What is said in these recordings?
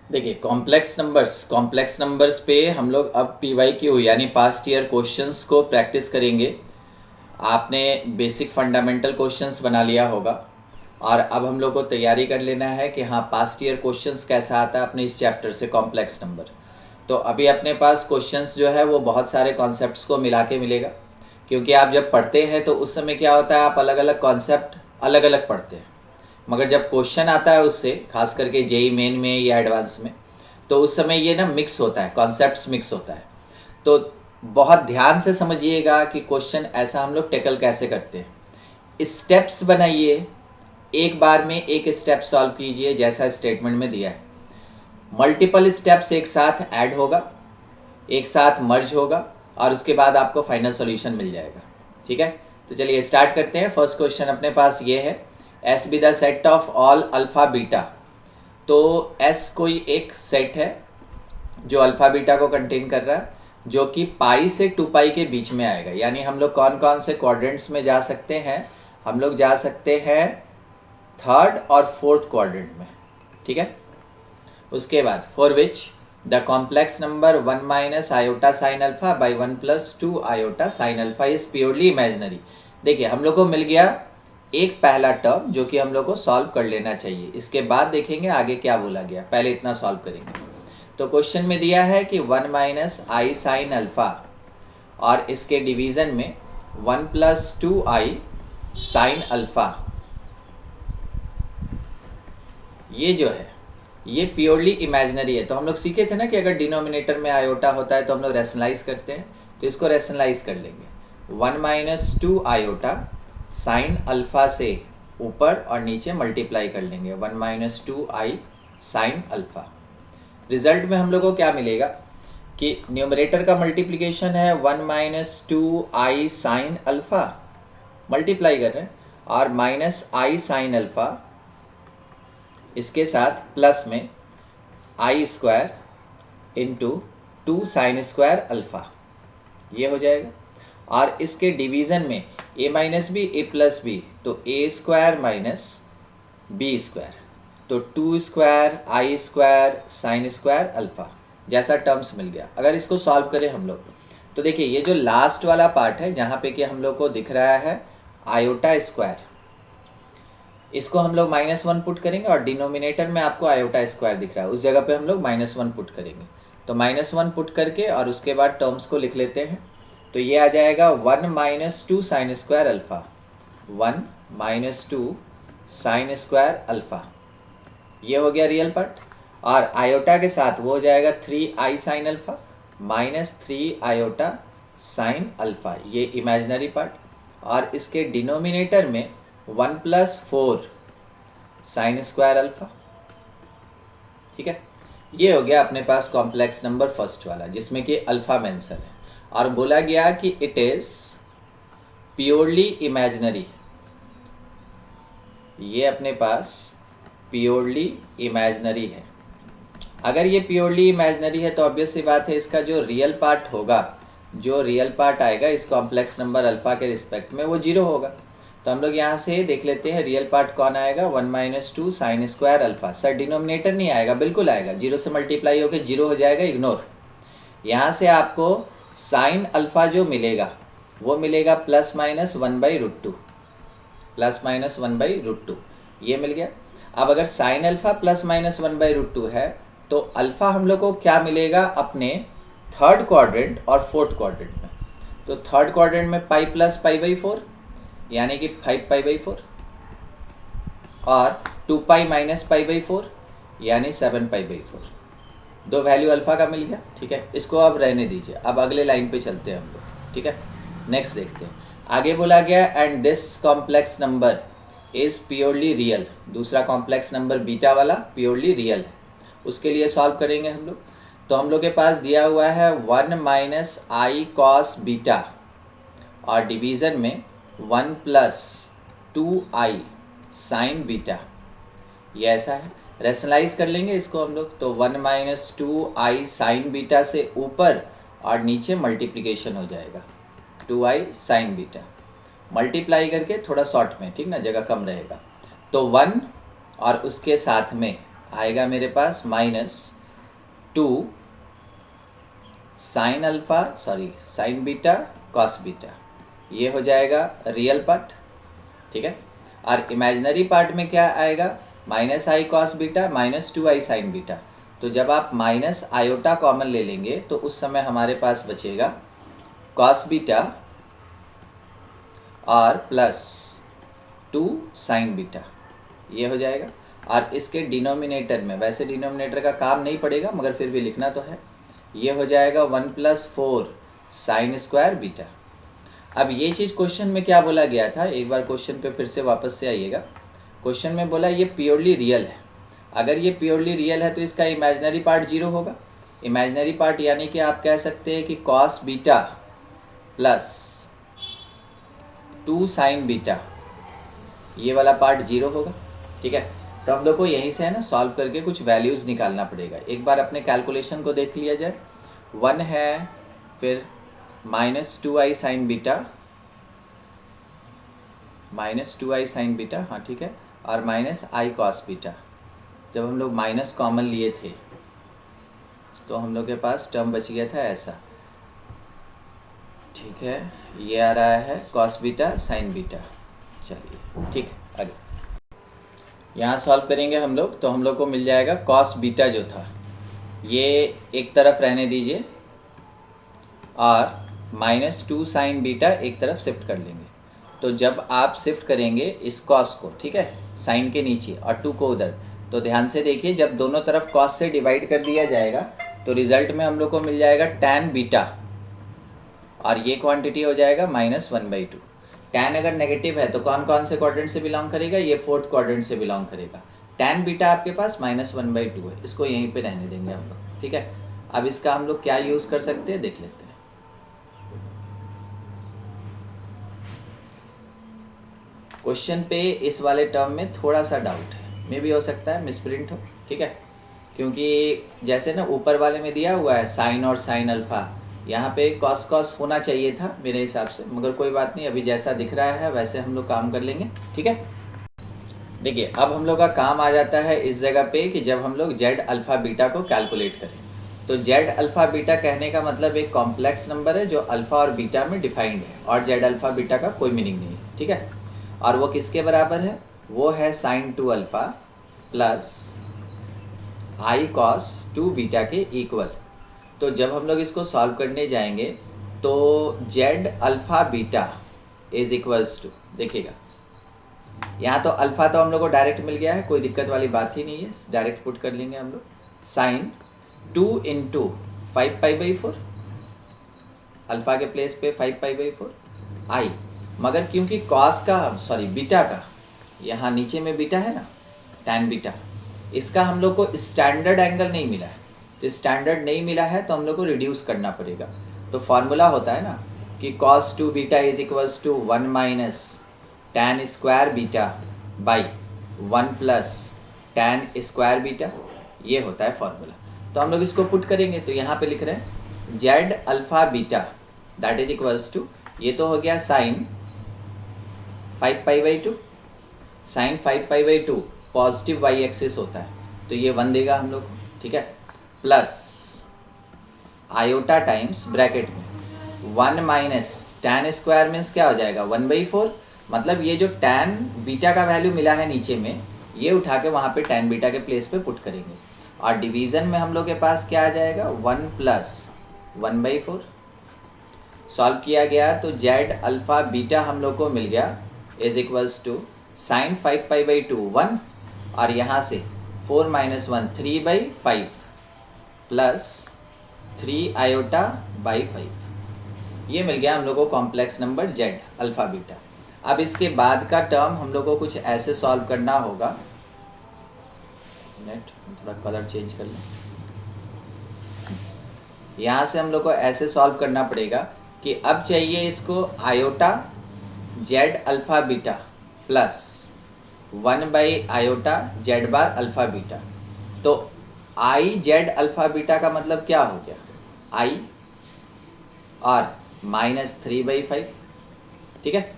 देखिए complex numbers पे हम लोग अब PYQ यानी पास्ट ईयर क्वेश्चंस को प्रैक्टिस करेंगे। आपने बेसिक फंडामेंटल क्वेश्चंस बना लिया होगा और अब हम लोग को तैयारी कर लेना है कि हाँ पास्ट ईयर क्वेश्चंस कैसा आता है अपने इस चैप्टर से कॉम्प्लेक्स नंबर। तो अभी अपने पास क्वेश्चंस जो है वो बहुत सारे कॉन्सेप्ट्स को मिला के मिलेगा, क्योंकि आप जब पढ़ते हैं तो उस समय क्या होता है आप अलग अलग कॉन्सेप्ट अलग अलग पढ़ते हैं, मगर जब क्वेश्चन आता है उससे खास करके जेई मेन में या एडवांस में तो उस समय ये ना मिक्स होता है, कॉन्सेप्ट्स मिक्स होता है। तो बहुत ध्यान से समझिएगा कि क्वेश्चन ऐसा हम लोग टेकल कैसे करते हैं। स्टेप्स बनाइए, एक बार में एक स्टेप सॉल्व कीजिए जैसा स्टेटमेंट में दिया है। मल्टीपल स्टेप्स एक साथ ऐड होगा, एक साथ मर्ज होगा और उसके बाद आपको फाइनल सॉल्यूशन मिल जाएगा। ठीक है, तो चलिए स्टार्ट करते हैं। फर्स्ट क्वेश्चन अपने पास ये है, S be the set of all alpha beta. तो एस कोई एक सेट है जो अल्फ़ा बीटा को कंटेन कर रहा है, जो कि पाई से 2 पाई के बीच में आएगा। यानी हम लोग कौन कौन से क्वाड्रेंट्स में जा सकते हैं, हम लोग जा सकते हैं थर्ड और फोर्थ क्वाड्रेंट में। ठीक है, उसके बाद for which the complex number 1 minus iota sine alpha by 1 plus 2 iota sine alpha is purely imaginary. देखिए हम लोग को मिल गया एक पहला टर्म जो कि हम लोग को सॉल्व कर लेना चाहिए, इसके बाद देखेंगे आगे क्या बोला गया, पहले इतना सॉल्व करेंगे। तो क्वेश्चन में दिया है कि 1 माइनस आई साइन अल्फा और इसके डिवीज़न में 1 प्लस 2 आई साइन अल्फा, ये जो है ये प्योरली इमेजिनरी है। तो हम लोग सीखे थे ना कि अगर डिनोमिनेटर में आयोटा होता है तो हम लोग रैशनलाइज करते हैं, तो इसको रैशनलाइज कर लेंगे। 1 माइनस 2 आयोटा साइन अल्फ़ा से ऊपर और नीचे मल्टीप्लाई कर लेंगे, 1 माइनस 2 आई साइन अल्फ़ा। रिजल्ट में हम लोग को क्या मिलेगा कि न्यूमरेटर का मल्टीप्लिकेशन है 1 माइनस 2 आई साइन अल्फ़ा, मल्टीप्लाई कर रहे हैं, और माइनस आई साइन अल्फ़ा, इसके साथ प्लस में I square into 2 sine square alpha, ये हो जाएगा। और इसके डिवीज़न में a minus b a plus b, तो a square minus b square, तो 2 square I square sine square alpha जैसा टर्म्स मिल गया। अगर इसको सॉल्व करें हम लोग तो देखिए ये जो लास्ट वाला पार्ट है जहाँ पे कि हम लोग को दिख रहा है आयोटा स्क्वायर, इसको हम लोग -1 पुट करेंगे और डिनोमिनेटर में आपको आयोटा स्क्वायर दिख रहा है, उस जगह पे हम लोग -1 पुट करेंगे। तो -1 पुट करके और उसके बाद टर्म्स को लिख लेते हैं, तो ये आ जाएगा 1 minus 2 sine square alpha, 1 minus 2 sine square alpha, ये हो गया रियल पार्ट। और आयोटा के साथ वो हो जाएगा 3 I sine alpha minus 3 iota sine alpha, ये इमेजिनरी पार्ट। और इसके डिनोमिनेटर में 1 प्लस 4 साइन स्क्वायर अल्फ़ा। ठीक है, ये हो गया अपने पास कॉम्प्लेक्स नंबर फर्स्ट वाला जिसमें कि अल्फ़ा मेंशन है और बोला गया कि इट इज़ प्योरली इमेजिनरी। ये अपने पास प्योरली इमेजिनरी है। अगर ये प्योरली इमेजिनरी है तो ऑब्वियस सी बात है इसका जो रियल पार्ट होगा, जो रियल पार्ट आएगा इस कॉम्प्लेक्स नंबर अल्फ़ा के रिस्पेक्ट में वो 0 होगा। तो हम लोग यहाँ से देख लेते हैं रियल पार्ट कौन आएगा, 1 minus 2 sine square alpha. Sir denominator नहीं आएगा, बिल्कुल आएगा, 0 से मल्टीप्लाई होकर 0 हो जाएगा, इग्नोर। यहाँ से आपको साइन अल्फ़ा जो मिलेगा वो मिलेगा प्लस माइनस 1/√2, प्लस माइनस 1/√2, ये मिल गया। अब अगर साइन अल्फ़ा प्लस माइनस 1/√2 है तो अल्फ़ा हम लोग को क्या मिलेगा अपने थर्ड क्वाड्रेंट और फोर्थ क्वाड्रेंट में। तो थर्ड क्वाड्रेंट में पाई प्लस पाई/4 यानी कि 5 पाई/4 और 2 पाई माइनस पाई/4 यानी 7 पाई/4, दो वैल्यू अल्फ़ा का मिल गया। ठीक है, इसको अब रहने दीजिए, अब अगले लाइन पे चलते हैं हम लोग। ठीक है, नेक्स्ट देखते हैं। आगे बोला गया and this complex number is purely real. दूसरा कॉम्प्लेक्स नंबर बीटा वाला प्योरली रियल है, उसके लिए सॉल्व करेंगे हम लोग। तो हम लोग के पास दिया हुआ है 1 माइनस आई कॉस बीटा और डिवीज़न में 1 प्लस 2 आई साइन बीटा, ये ऐसा है। रैशनलाइज कर लेंगे इसको हम लोग, तो 1 माइनस 2 आई साइन बीटा से ऊपर और नीचे मल्टीप्लिकेशन हो जाएगा 2 आई साइन बीटा, मल्टीप्लाई करके थोड़ा शॉर्ट में, ठीक ना, जगह कम रहेगा। तो 1 और उसके साथ में आएगा मेरे पास minus 2 sine alpha sine beta cos beta, ये हो जाएगा रियल पार्ट, ठीक है। और इमेजिनरी पार्ट में क्या आएगा, minus i cos beta minus 2i sine beta. तो जब आप माइनस आयोटा कॉमन ले लेंगे तो उस समय हमारे पास बचेगा कॉस बीटा और प्लस 2 साइन बीटा, ये हो जाएगा। और इसके डिनोमिनेटर में, वैसे डिनोमिनेटर का काम नहीं पड़ेगा मगर फिर भी लिखना तो है, ये हो जाएगा 1 + 4 साइन स्क्वायर बीटा। अब ये चीज़ क्वेश्चन में क्या बोला गया था, एक बार क्वेश्चन पे फिर से वापस से आइएगा। क्वेश्चन में बोला ये प्योरली रियल है। अगर ये प्योरली रियल है तो इसका इमेजिनरी पार्ट 0 होगा। इमेजिनरी पार्ट यानी कि आप कह सकते हैं कि cos beta plus 2 sign beta, ये वाला पार्ट 0 होगा, ठीक है। तो हम लोग को यहीं से है ना सॉल्व करके कुछ वैल्यूज़ निकालना पड़ेगा। एक बार अपने कैलकुलेशन को देख लिया जाए। 1 है, फिर minus 2i sine beta, minus 2i sine beta, हाँ ठीक है, और माइनस आई कॉस बीटा। जब हम लोग माइनस कॉमन लिए थे तो हम लोग के पास टर्म बच गया था ऐसा, ठीक है। ये आ रहा है कॉस बीटा साइन बीटा। चलिए ठीक, आगे यहाँ सॉल्व करेंगे हम लोग, तो हम लोग को मिल जाएगा कॉस बीटा जो था ये एक तरफ रहने दीजिए और माइनस 2 साइन बीटा एक तरफ शिफ्ट कर लेंगे। तो जब आप शिफ्ट करेंगे इस कॉस को, ठीक है, साइन के नीचे और 2 को उधर, तो ध्यान से देखिए जब दोनों तरफ कॉस से डिवाइड कर दिया जाएगा तो रिजल्ट में हम लोग को मिल जाएगा tan बीटा, और ये क्वांटिटी हो जाएगा -1/2। tan अगर नेगेटिव है तो कौन कौन से क्वाड्रेंट से बिलोंग करेगा, ये 4th क्वाड्रेंट से बिलोंग करेगा। tan बीटा आपके पास -1/2 है, इसको यहीं पे रहने देंगे हम लोग, ठीक है। अब इसका हम लोग क्या यूज़ कर सकते हैं देख लेते हैं। क्वेश्चन पे इस वाले टर्म में थोड़ा सा डाउट है, मे भी हो सकता है मिसप्रिंट हो, ठीक है, क्योंकि जैसे ना ऊपर वाले में दिया हुआ है साइन और साइन अल्फ़ा, यहाँ पे कॉस कॉस होना चाहिए था मेरे हिसाब से, मगर कोई बात नहीं, अभी जैसा दिख रहा है वैसे हम लोग काम कर लेंगे, ठीक है। देखिए अब हम लोग का काम आ जाता है इस जगह पे कि जब हम लोग जेड अल्फ़ा बीटा को कैलकुलेट करें, तो जेड अल्फ़ा बीटा कहने का मतलब एक कॉम्प्लेक्स नंबर है जो अल्फ़ा और बीटा में डिफाइंड है, और जेड अल्फ़ा बीटा का कोई मीनिंग नहीं है, ठीक है। और वो किसके बराबर है, वो है sine 2 alpha plus i cos 2 beta के इक्वल। तो जब हम लोग इसको सॉल्व करने जाएंगे तो z alpha beta is equals to, देखिएगा यहाँ तो अल्फ़ा तो हम लोग को डायरेक्ट मिल गया है, कोई दिक्कत वाली बात ही नहीं है, डायरेक्ट पुट कर लेंगे हम लोग, साइन 2 × 5π/4, अल्फ़ा के प्लेस पे 5π/4 आई, मगर क्योंकि कॉस का बीटा का यहाँ नीचे में बीटा है ना, tan बीटा, इसका हम लोग को स्टैंडर्ड एंगल नहीं मिला है, तो स्टैंडर्ड नहीं मिला है तो हम लोग को रिड्यूस करना पड़ेगा। तो फार्मूला होता है ना कि cos 2 beta is equals to 1 - tan square beta by 1 + tan square beta, ये होता है फार्मूला। तो हम लोग इसको पुट करेंगे तो यहाँ पे लिख रहे हैं z alpha beta that is equals to, ये तो हो गया sine 5π/2, sine 5π/2 positive y axis होता है तो ये 1 देगा हम लोग को, ठीक है, प्लस आयोटा टाइम्स ब्रैकेट में 1 - tan स्क्वायर मीन्स क्या हो जाएगा 1/4, मतलब ये जो tan बीटा का वैल्यू मिला है नीचे में, ये उठा के वहाँ पे tan बीटा के प्लेस पे पुट करेंगे, और डिवीज़न में हम लोग के पास क्या आ जाएगा 1 + 1/4। सॉल्व किया गया तो जेड अल्फ़ा बीटा हम लोग को मिल गया इज इक्वल्स टू साइन 5π/2 1, और यहाँ से 4 - 1 3/5 प्लस 3 आयोटा बाई 5, ये मिल गया हम लोग को complex number Z alpha beta. अब इसके बाद का टर्म हम लोग को कुछ ऐसे सॉल्व करना होगा, नेट थोड़ा कलर चेंज कर लें, यहाँ से हम लोग को ऐसे सॉल्व करना पड़ेगा कि अब चाहिए इसको iota z alpha beta plus 1 iota z bar alpha beta. तो आई जेड अल्फ़ा बीटा का मतलब क्या हो गया, आई और -3/5, ठीक है,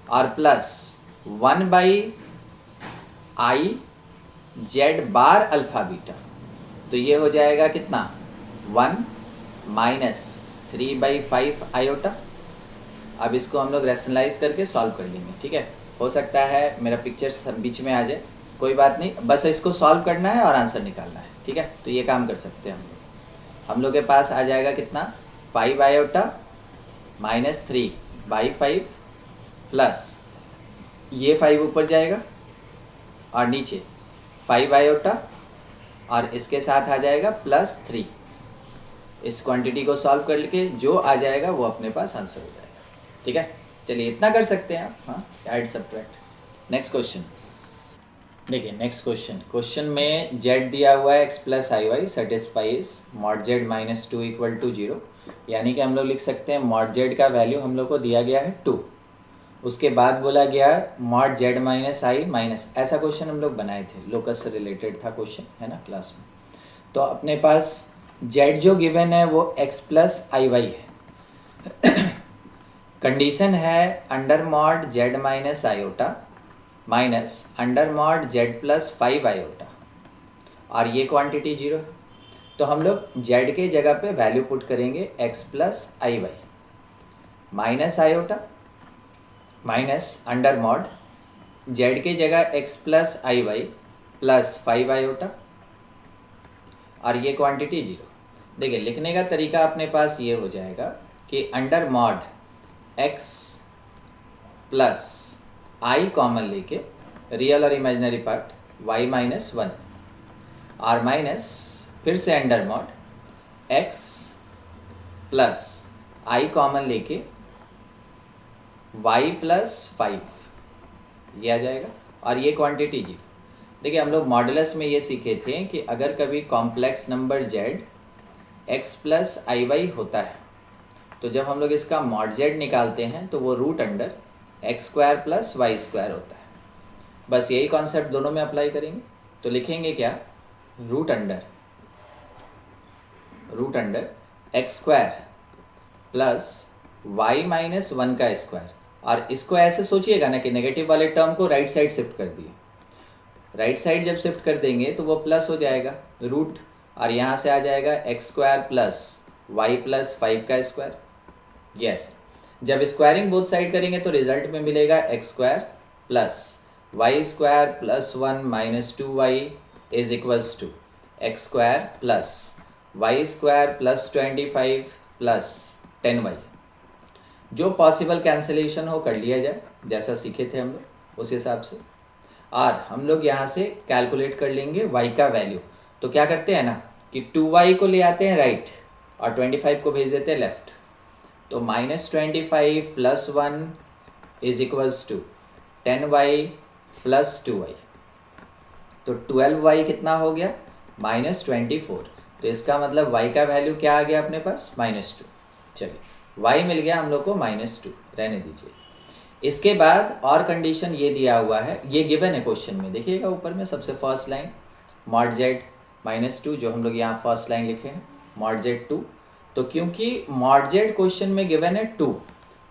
और plus 1 I Z bar alpha beta, तो ये हो जाएगा कितना 1 माइनस 3/5 आयोटा। अब इसको हम लोग रैशनलाइज करके सॉल्व कर लेंगे, ठीक है। हो सकता है मेरा पिक्चर सब बीच में आ जाए, कोई बात नहीं, बस इसको सॉल्व करना है और आंसर निकालना है, ठीक है। तो ये काम कर सकते हैं हम लोग के पास आ जाएगा कितना 5 आयोटा माइनस 3/5 प्लस ये 5 ऊपर जाएगा और नीचे 5 आयोटा और इसके साथ आ जाएगा +3। इस क्वांटिटी को सॉल्व करके जो आ जाएगा वो अपने पास आंसर हो जाएगा, ठीक है। चलिए इतना कर सकते हैं आप, हाँ, ऐड सब्ट्रैक्ट। नेक्स्ट क्वेश्चन देखिए, नेक्स्ट क्वेश्चन में z दिया हुआ है x + iy satisfies mod z - 2 = 0, यानी कि हम लोग लिख सकते हैं mod z का वैल्यू हम लोग को दिया गया है 2। उसके बाद बोला गया mod z - i माइनस, ऐसा क्वेश्चन हम लोग बनाए थे, लोकस से रिलेटेड था क्वेश्चन, है ना, क्लास में। तो अपने पास z जो गिवन है वो x + iy है। कंडीशन है under mod z - iota minus under mod z + 5 iota और ये क्वांटिटी 0। तो हम लोग z के जगह पे वैल्यू पुट करेंगे x + iy minus iota minus under mod z के जगह x + iy प्लस 5 आयोटा और ये क्वांटिटी 0। देखिए लिखने का तरीका अपने पास ये हो जाएगा कि under mod x plus i common लेके रियल और इमेजिनरी पार्ट y - 1 और माइनस फिर से under mod x plus i common लेके y + 5 ये आ जाएगा और ये क्वांटिटी 0। देखिए हम लोग मॉडुलस में ये सीखे थे कि अगर कभी complex number z x + iy होता है तो जब हम लोग इसका मॉड z निकालते हैं तो वो √x² + y² होता है। बस यही कॉन्सेप्ट दोनों में अप्लाई करेंगे। तो लिखेंगे क्या, √x² + y - 1 का स्क्वायर। और इसको ऐसे सोचिएगा ना कि नेगेटिव वाले टर्म को राइट साइड शिफ्ट कर दिए। राइट साइड जब शिफ्ट कर देंगे तो वो प्लस हो जाएगा रूट, और यहाँ से आ जाएगा x² + y + 5 का स्क्वायर। यस, जब स्क्वायरिंग बोथ साइड करेंगे तो रिजल्ट में मिलेगा x² + y² + 1 - 2y = x² + y² + 25 + 10y। जो पॉसिबल कैंसिलेशन हो कर लिया जाए, जैसा सीखे थे हम लोग उस हिसाब से। और हम लोग यहाँ से कैलकुलेट कर लेंगे y का वैल्यू। तो क्या करते हैं ना कि 2y को ले आते हैं राइट और 25 को भेज देते हैं लेफ्ट। तो -25 + 1 = 10y + 2y। तो 12y कितना हो गया -24। तो इसका मतलब y का वैल्यू क्या आ गया अपने पास -2। चलिए y मिल गया हम लोग को -2, रहने दीजिए। इसके बाद और कंडीशन ये दिया हुआ है, ये गिवन है क्वेश्चन में, देखिएगा ऊपर में सबसे फर्स्ट लाइन mod z -2, जो हम लोग यहाँ फर्स्ट लाइन लिखे हैं mod z 2। तो क्योंकि mod z क्वेश्चन में गिवन है 2,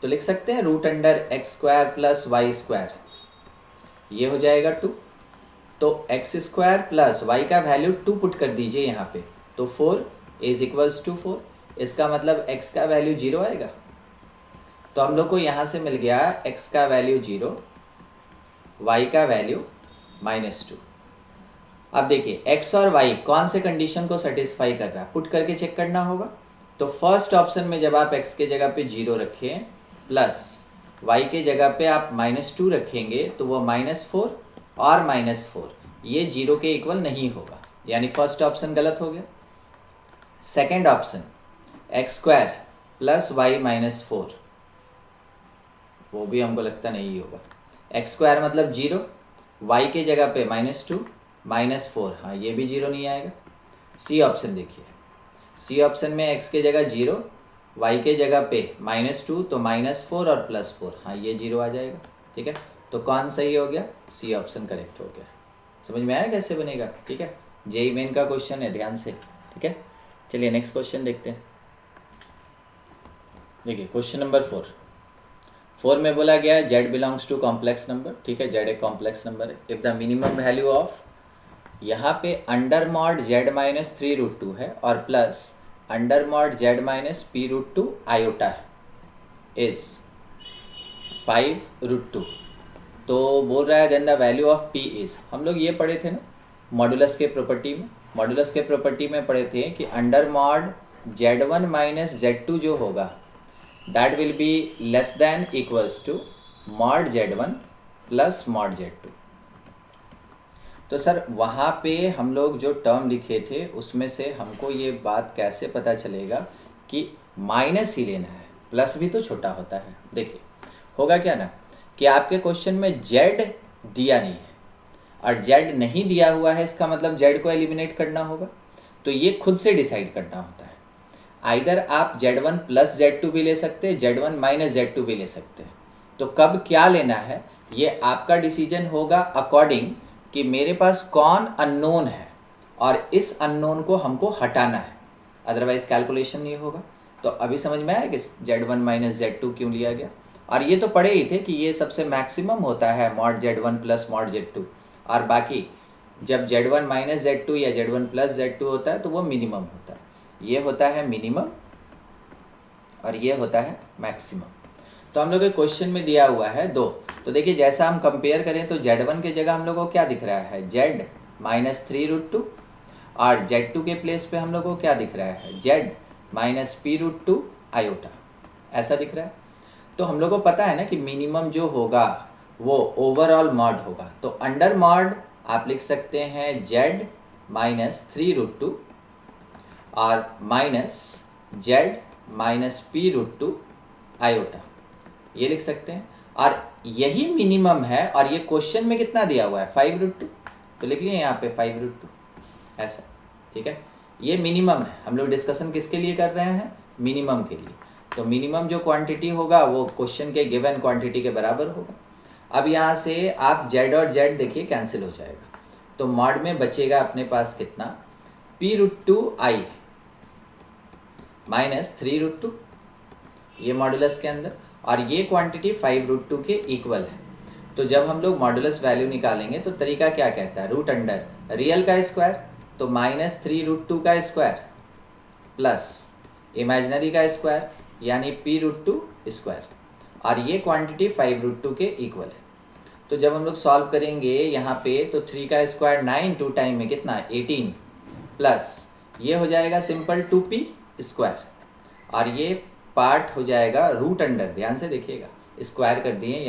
तो लिख सकते हैं √x² + y², ये हो जाएगा 2। तो x² + y का वैल्यू 2 पुट कर दीजिए यहाँ पे, तो 4 = 4। इसका मतलब x का वैल्यू 0 आएगा। तो हम लोग को यहाँ से मिल गया x का वैल्यू 0, y का वैल्यू -2। अब देखिए x और y कौन से कंडीशन को सेटिस्फाई कर रहा है, पुट करके चेक करना होगा। तो फर्स्ट ऑप्शन में जब आप x के जगह पे 0 रखें प्लस y के जगह पे आप -2 रखेंगे तो वो -4 और -4 ये 0 के इक्वल नहीं होगा, यानी फर्स्ट ऑप्शन गलत हो गया। सेकेंड ऑप्शन x² + y - 4, वो भी हमको लगता नहीं होगा। x² मतलब 0, y के जगह पे -2 -4, हाँ ये भी 0 नहीं आएगा। सी ऑप्शन देखिए, सी ऑप्शन में x के जगह 0, y के जगह पे -2 तो -4 और +4, हाँ ये 0 आ जाएगा, ठीक है। तो कौन सही हो गया, सी ऑप्शन करेक्ट हो गया। समझ में आया कैसे बनेगा, ठीक है। जेईई मेन का क्वेश्चन है, ध्यान से, ठीक है। चलिए नेक्स्ट क्वेश्चन देखते हैं। देखिए क्वेश्चन नंबर 4 में बोला गया है z belongs to complex number, ठीक है, z एक कॉम्प्लेक्स नंबर है। If the minimum value of यहाँ पे अंडर मॉड जेड माइनस 3√2 है और plus under mod z minus p√2 iota है इज 5√2। तो बोल रहा है then the value of p is, हम लोग ये पढ़े थे ना मॉडुलस के प्रॉपर्टी में, मॉडुलस के प्रॉपर्टी में पढ़े थे कि under mod z1 minus z2 जो होगा that will be less than equals to mod z1 plus mod z2। तो सर वहाँ पे हम लोग जो टर्म लिखे थे उसमें से हमको ये बात कैसे पता चलेगा कि माइनस ही लेना है, प्लस भी तो छोटा होता है। देखिए होगा क्या ना कि आपके क्वेश्चन में z दिया नहीं है और z नहीं दिया हुआ है, इसका मतलब z को एलिमिनेट करना होगा। तो ये खुद से डिसाइड करना होता है, आइदर आप z1 प्लस z2 भी ले सकते हैं, z1 माइनस z2 भी ले सकते हैं। तो कब क्या लेना है ये आपका डिसीजन होगा अकॉर्डिंग कि मेरे पास कौन अननोन है और इस अननोन को हमको हटाना है, अदरवाइज कैलकुलेशन नहीं होगा। तो अभी समझ में आया कि z1 माइनस z2 क्यों लिया गया। और ये तो पढ़े ही थे कि ये सबसे मैक्सिमम होता है mod z1 plus mod z2, और बाकी जब z1 माइनस z2 या z1 प्लस z2 होता है तो वो मिनिमम होता है। ये होता है मिनिमम और ये होता है मैक्सिमम। तो हम लोग के क्वेश्चन में दिया हुआ है 2। तो देखिए जैसा हम कंपेयर करें तो z1 के जगह हम लोग को क्या दिख रहा है z माइनस 3√2 और z2 के प्लेस पे हम लोग को क्या दिख रहा है z माइनस p√2 आयोटा, ऐसा दिख रहा है। तो हम लोग को पता है ना कि मिनिमम जो होगा वो ओवरऑल मॉड होगा। तो अंडर मॉड आप लिख सकते हैं z माइनस 3√2 और minus z minus p√2 iota, ये लिख सकते हैं। और यही मिनिमम है और ये क्वेश्चन में कितना दिया हुआ है 5√2, तो लिख लिए यहाँ पे 5√2 ऐसा, ठीक है। ये मिनिमम है, हम लोग डिस्कशन किसके लिए कर रहे हैं, मिनिमम के लिए। तो मिनिमम जो क्वांटिटी होगा वो क्वेश्चन के गिवन क्वांटिटी के बराबर होगा। अब यहाँ से आप z और z देखिए कैंसिल हो जाएगा, तो मॉड में बचेगा अपने पास कितना p√2i माइनस 3√2, ये मॉडुलस के अंदर, और ये क्वांटिटी 5√2 के इक्वल है। तो जब हम लोग मॉडुलस वैल्यू निकालेंगे तो तरीका क्या कहता है, रूट अंडर रियल का स्क्वायर, तो माइनस 3√2 का स्क्वायर प्लस इमेजिनरी का स्क्वायर यानी p√2 स्क्वायर, और ये क्वांटिटी 5√2 के इक्वल है। तो जब हम लोग सॉल्व करेंगे यहाँ पे तो 3 का स्क्वायर 9, 2 टाइम में कितना 18, प्लस ये हो जाएगा सिंपल 2p स्क्वायर, और ये पार्ट हो जाएगा रूट अंडर, ध्यान से देखिएगा स्क्वायर कर दिए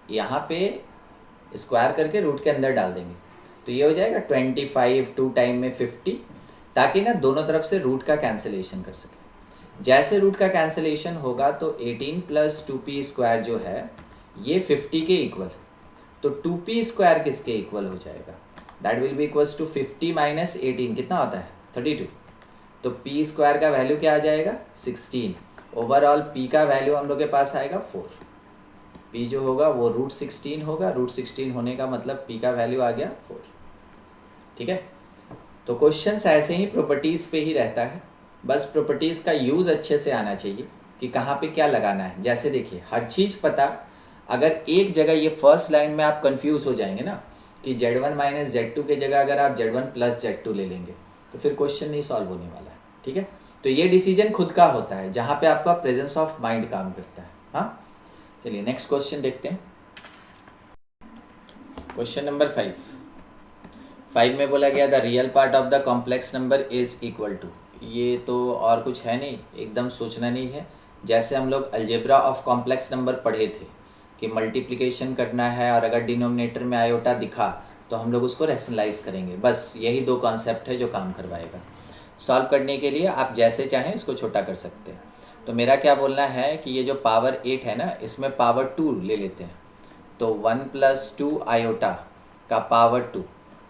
यहाँ पे स्क्वायर करके रूट के अंदर डाल देंगे, तो ये हो जाएगा 25, 2 टाइम में 50, ताकि ना दोनों तरफ से रूट का कैंसिलेशन कर सके। जैसे रूट का कैंसिलेशन होगा तो 18 प्लस 2p स्क्वायर जो है ये 50 के इक्वल, तो 2p स्क्वायर किसके इक्वल हो जाएगा, that will be equals to 50 minus 18 कितना होता है 32। तो p स्क्वायर का वैल्यू क्या आ जाएगा 16, ओवरऑल p का वैल्यू हम लोग के पास आएगा 4। p जो होगा वो √16 होगा, √16 होने का मतलब p का वैल्यू आ गया 4, ठीक है। तो क्वेश्चन ऐसे ही प्रॉपर्टीज़ पे ही रहता है, बस प्रॉपर्टीज़ का यूज़ अच्छे से आना चाहिए कि कहाँ पे क्या लगाना है। जैसे देखिए हर चीज़ पता, अगर एक जगह ये फर्स्ट लाइन में आप कंफ्यूज हो जाएंगे ना कि z1 माइनस z2 के जगह अगर आप z1 प्लस z2 ले लेंगे तो फिर क्वेश्चन नहीं सॉल्व होने वाला है, ठीक है। तो ये डिसीजन खुद का होता है जहाँ पे आपका प्रेजेंस ऑफ माइंड काम करता है। हाँ चलिए नेक्स्ट क्वेश्चन देखते हैं। क्वेश्चन नंबर 5 में बोला गया the real part of the complex number is equal to, ये तो और कुछ है नहीं, एकदम सोचना नहीं है। जैसे हम लोग अलजेब्रा ऑफ कॉम्प्लेक्स नंबर पढ़े थे कि मल्टीप्लिकेशन करना है और अगर डिनोमिनेटर में आयोटा दिखा तो हम लोग उसको रैशनलाइज करेंगे, बस यही 2 कॉन्सेप्ट है जो काम करवाएगा। सॉल्व करने के लिए आप जैसे चाहें इसको छोटा कर सकते हैं। तो मेरा क्या बोलना है कि ये जो पावर 8 है ना इसमें पावर 2 ले लेते हैं, तो 1 + 2 आयोटा का पावर 2,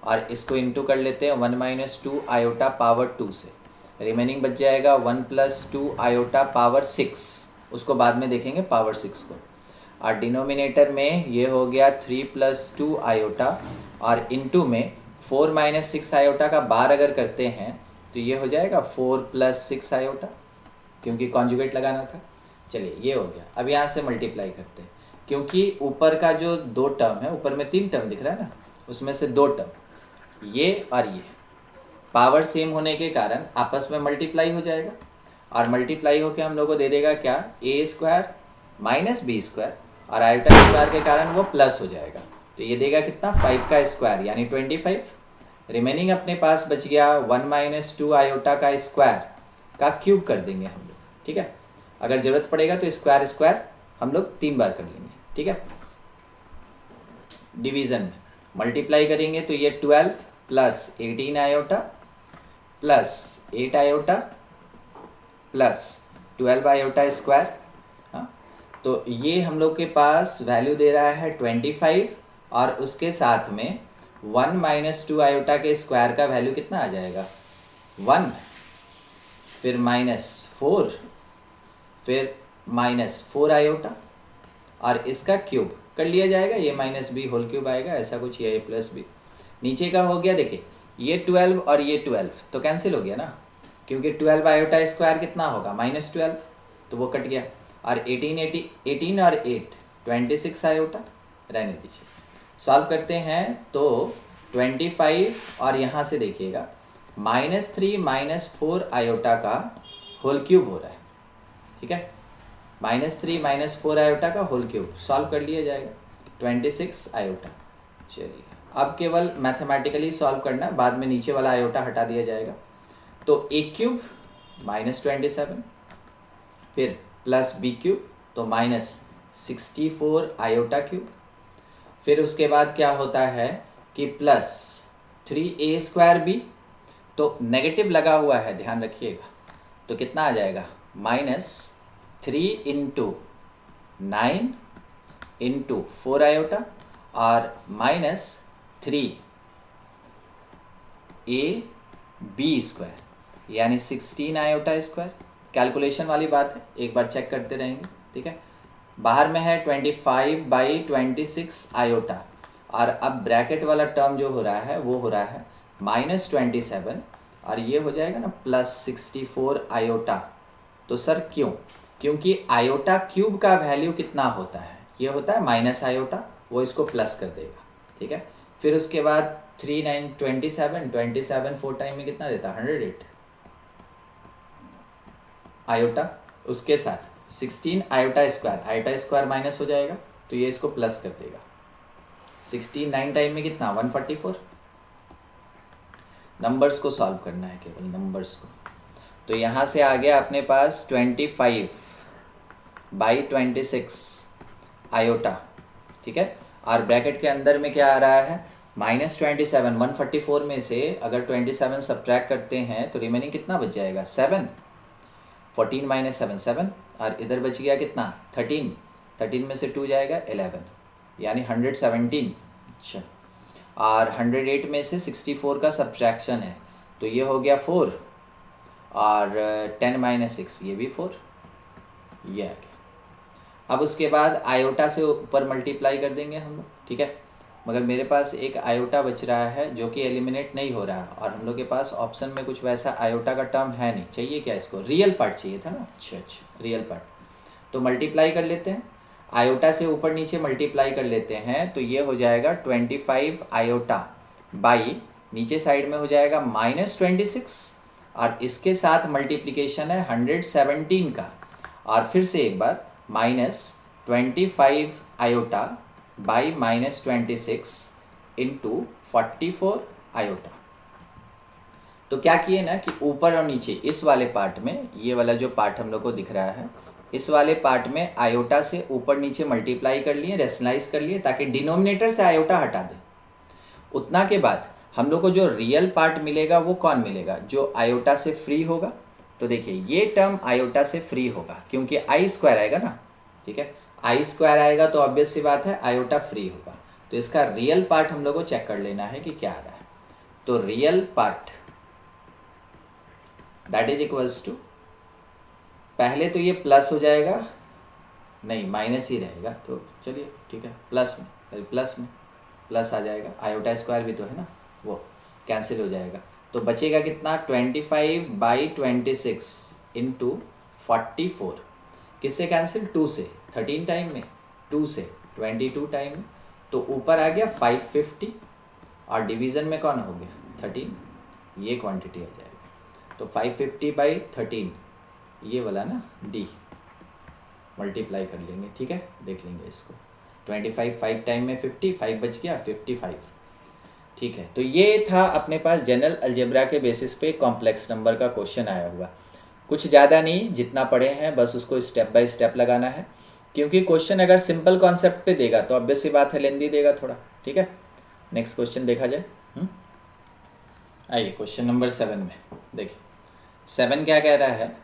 और इसको इंटू कर लेते हैं 1 - 2 आयोटा पावर 2 से, रिमेनिंग बच जाएगा 1 + 2 आयोटा पावर 6, उसको बाद में देखेंगे पावर 6 को। और डिनोमिनेटर में ये हो गया 3 + 2 आयोटा, और इंटू में 4 - 6 आयोटा का बार अगर करते हैं तो ये हो जाएगा 4 + 6 आयोटा, क्योंकि कॉन्जुगेट लगाना था। चलिए ये हो गया। अब यहाँ से मल्टीप्लाई करते हैं, क्योंकि ऊपर का जो 2 टर्म है, ऊपर में 3 टर्म दिख रहा है ना, उसमें से 2 टर्म ये और ये पावर सेम होने के कारण आपस में मल्टीप्लाई हो जाएगा, और मल्टीप्लाई होके हम लोग को दे देगा क्या, ए स्क्वायर माइनस बी स्क्वायर, और आयोटा स्क्वायर के कारण वो प्लस हो जाएगा। तो ये देगा कितना, 5 का स्क्वायर यानी 25। रिमेनिंग अपने पास बच गया 1 माइनस 2 आयोटा का स्क्वायर का क्यूब कर देंगे हम लोग, ठीक है। अगर ज़रूरत पड़ेगा तो स्क्वायर स्क्वायर हम लोग 3 बार कर लेंगे, ठीक है। डिवीज़न में मल्टीप्लाई करेंगे तो ये 12 plus 18 iota plus 8 iota plus 12 iota square. हाँ, तो ये हम लोग के पास वैल्यू दे रहा है 25, और उसके साथ में 1 माइनस 2 आयोटा के स्क्वायर का वैल्यू कितना आ जाएगा, 1, फिर माइनस 4, फिर माइनस 4 आयोटा, और इसका क्यूब कर लिया जाएगा, ये माइनस बी होल क्यूब आएगा, ऐसा कुछ, ये प्लस बी। नीचे का हो गया, देखिए ये 12 और ये 12 तो कैंसिल हो गया ना, क्योंकि 12 आयोटा स्क्वायर कितना होगा, माइनस 12, तो वो कट गया। और 18 और 8 26 आयोटा, रहने दीजिए। सॉल्व करते हैं तो 25, और यहाँ से देखिएगा -3 -4 आयोटा का होल क्यूब हो रहा है, ठीक है। -3 -4 आयोटा का होल क्यूब सॉल्व कर लिया जाएगा, 26 आयोटा। चलिए अब केवल मैथमेटिकली सॉल्व करना, बाद में नीचे वाला आयोटा हटा दिया जाएगा। तो ए क्यूब -27, फिर प्लस बी क्यूब तो -64 आयोटा क्यूब, फिर उसके बाद क्या होता है कि प्लस 3a स्क्वायर बी, तो नेगेटिव लगा हुआ है ध्यान रखिएगा, तो कितना आ जाएगा, -3 इंटू 9 इंटू 4 आयोटा, और -3 a बी स्क्वायर यानी 16 आयोटा स्क्वायर। कैलकुलेशन वाली बात है, एक बार चेक करते रहेंगे, ठीक है। बाहर में है 25/26 आयोटा, और अब ब्रैकेट वाला टर्म जो हो रहा है वो हो रहा है -27, और ये हो जाएगा ना +64 आयोटा। तो सर क्यों, क्योंकि आयोटा क्यूब का वैल्यू कितना होता है, ये होता है माइनस आयोटा, वो इसको प्लस कर देगा, ठीक है। फिर उसके बाद 3 9 27 4 टाइम में कितना देता है, 108 आयोटा, उसके साथ 16 आयोटा स्क्वायर माइनस हो जाएगा, तो ये इसको प्लस कर देगा। 16 9 टाइम में कितना, 144। नंबर्स को सॉल्व करना है, केवल नंबर्स को। तो यहाँ से आ गया अपने पास 25/26 आयोटा, ठीक है। और ब्रैकेट के अंदर में क्या आ रहा है, -27, 144 में से अगर 27 सब्ट्रैक्ट करते हैं तो रिमेनिंग कितना बच जाएगा, 7, 14 - 7 7, और इधर बच गया कितना, 13 में से 2 जाएगा 11, यानी 117। अच्छा, और 108 में से 64 का सब्ट्रैक्शन है, तो ये हो गया 4, और 10 - 6 ये भी 4, ये आ गया। अब उसके बाद आयोटा से ऊपर मल्टीप्लाई कर देंगे हम लोग, ठीक है। मगर मेरे पास एक आयोटा बच रहा है जो कि एलिमिनेट नहीं हो रहा है, और हम लोग के पास ऑप्शन में कुछ वैसा आयोटा का टर्म है नहीं। चाहिए क्या इसको, रियल पार्ट चाहिए था ना। अच्छा, रियल पार्ट, तो मल्टीप्लाई कर लेते हैं, आयोटा से ऊपर नीचे मल्टीप्लाई कर लेते हैं, तो ये हो जाएगा 25 आयोटा बाई, नीचे साइड में हो जाएगा -26, और इसके साथ मल्टीप्लिकेशन है 117 का, और फिर से एक बार -25 आयोटा बाई -26 इंटू 44 आयोटा। तो क्या किए ना कि ऊपर और नीचे इस वाले पार्ट में, ये वाला जो पार्ट हम लोग को दिख रहा है, इस वाले पार्ट में आयोटा से ऊपर नीचे मल्टीप्लाई कर लिए, रेशनलाइज कर लिए, ताकि डिनोमिनेटर से आयोटा हटा दें। उतना के बाद हम लोग को जो रियल पार्ट मिलेगा वो कौन मिलेगा, जो आयोटा से फ्री होगा। तो देखिए ये टर्म आयोटा से फ्री होगा, क्योंकि आई स्क्वायर आएगा ना, ठीक है। आई स्क्वायर आएगा तो ऑब्वियस सी बात है आयोटा फ्री होगा। तो इसका रियल पार्ट हम लोग को चेक कर लेना है कि क्या आ रहा है। तो real part that is equals to, पहले तो ये प्लस हो जाएगा, नहीं माइनस ही रहेगा, तो चलिए ठीक है, प्लस में प्लस आ जाएगा, आयोटा स्क्वायर भी तो है ना, वो कैंसिल हो जाएगा। तो बचेगा कितना, 25/26 इंटू 44, किससे कैंसिल, 2 से, 13 टाइम में, 2 से 22 टाइम में, तो ऊपर आ गया 550, और डिवीज़न में कौन हो गया 13, ये क्वांटिटी आ जाएगा। तो 550/13 ये वाला ना डी मल्टीप्लाई कर लेंगे, ठीक है, देख लेंगे इसको। 25 5 टाइम में 50, 5 बच गया 55, ठीक है। तो ये था अपने पास जनरल अलजेब्रा के बेसिस पे कॉम्प्लेक्स नंबर का क्वेश्चन आया हुआ। कुछ ज़्यादा नहीं, जितना पढ़े हैं बस उसको स्टेप बाय स्टेप लगाना है, क्योंकि क्वेश्चन अगर सिंपल कॉन्सेप्ट पे देगा तो ऑब्वियस सी बात है लेंदी देगा थोड़ा, ठीक है। नेक्स्ट क्वेश्चन देखा जाए। आइए क्वेश्चन नंबर 7 में देखिए। 7 क्या कह रहा है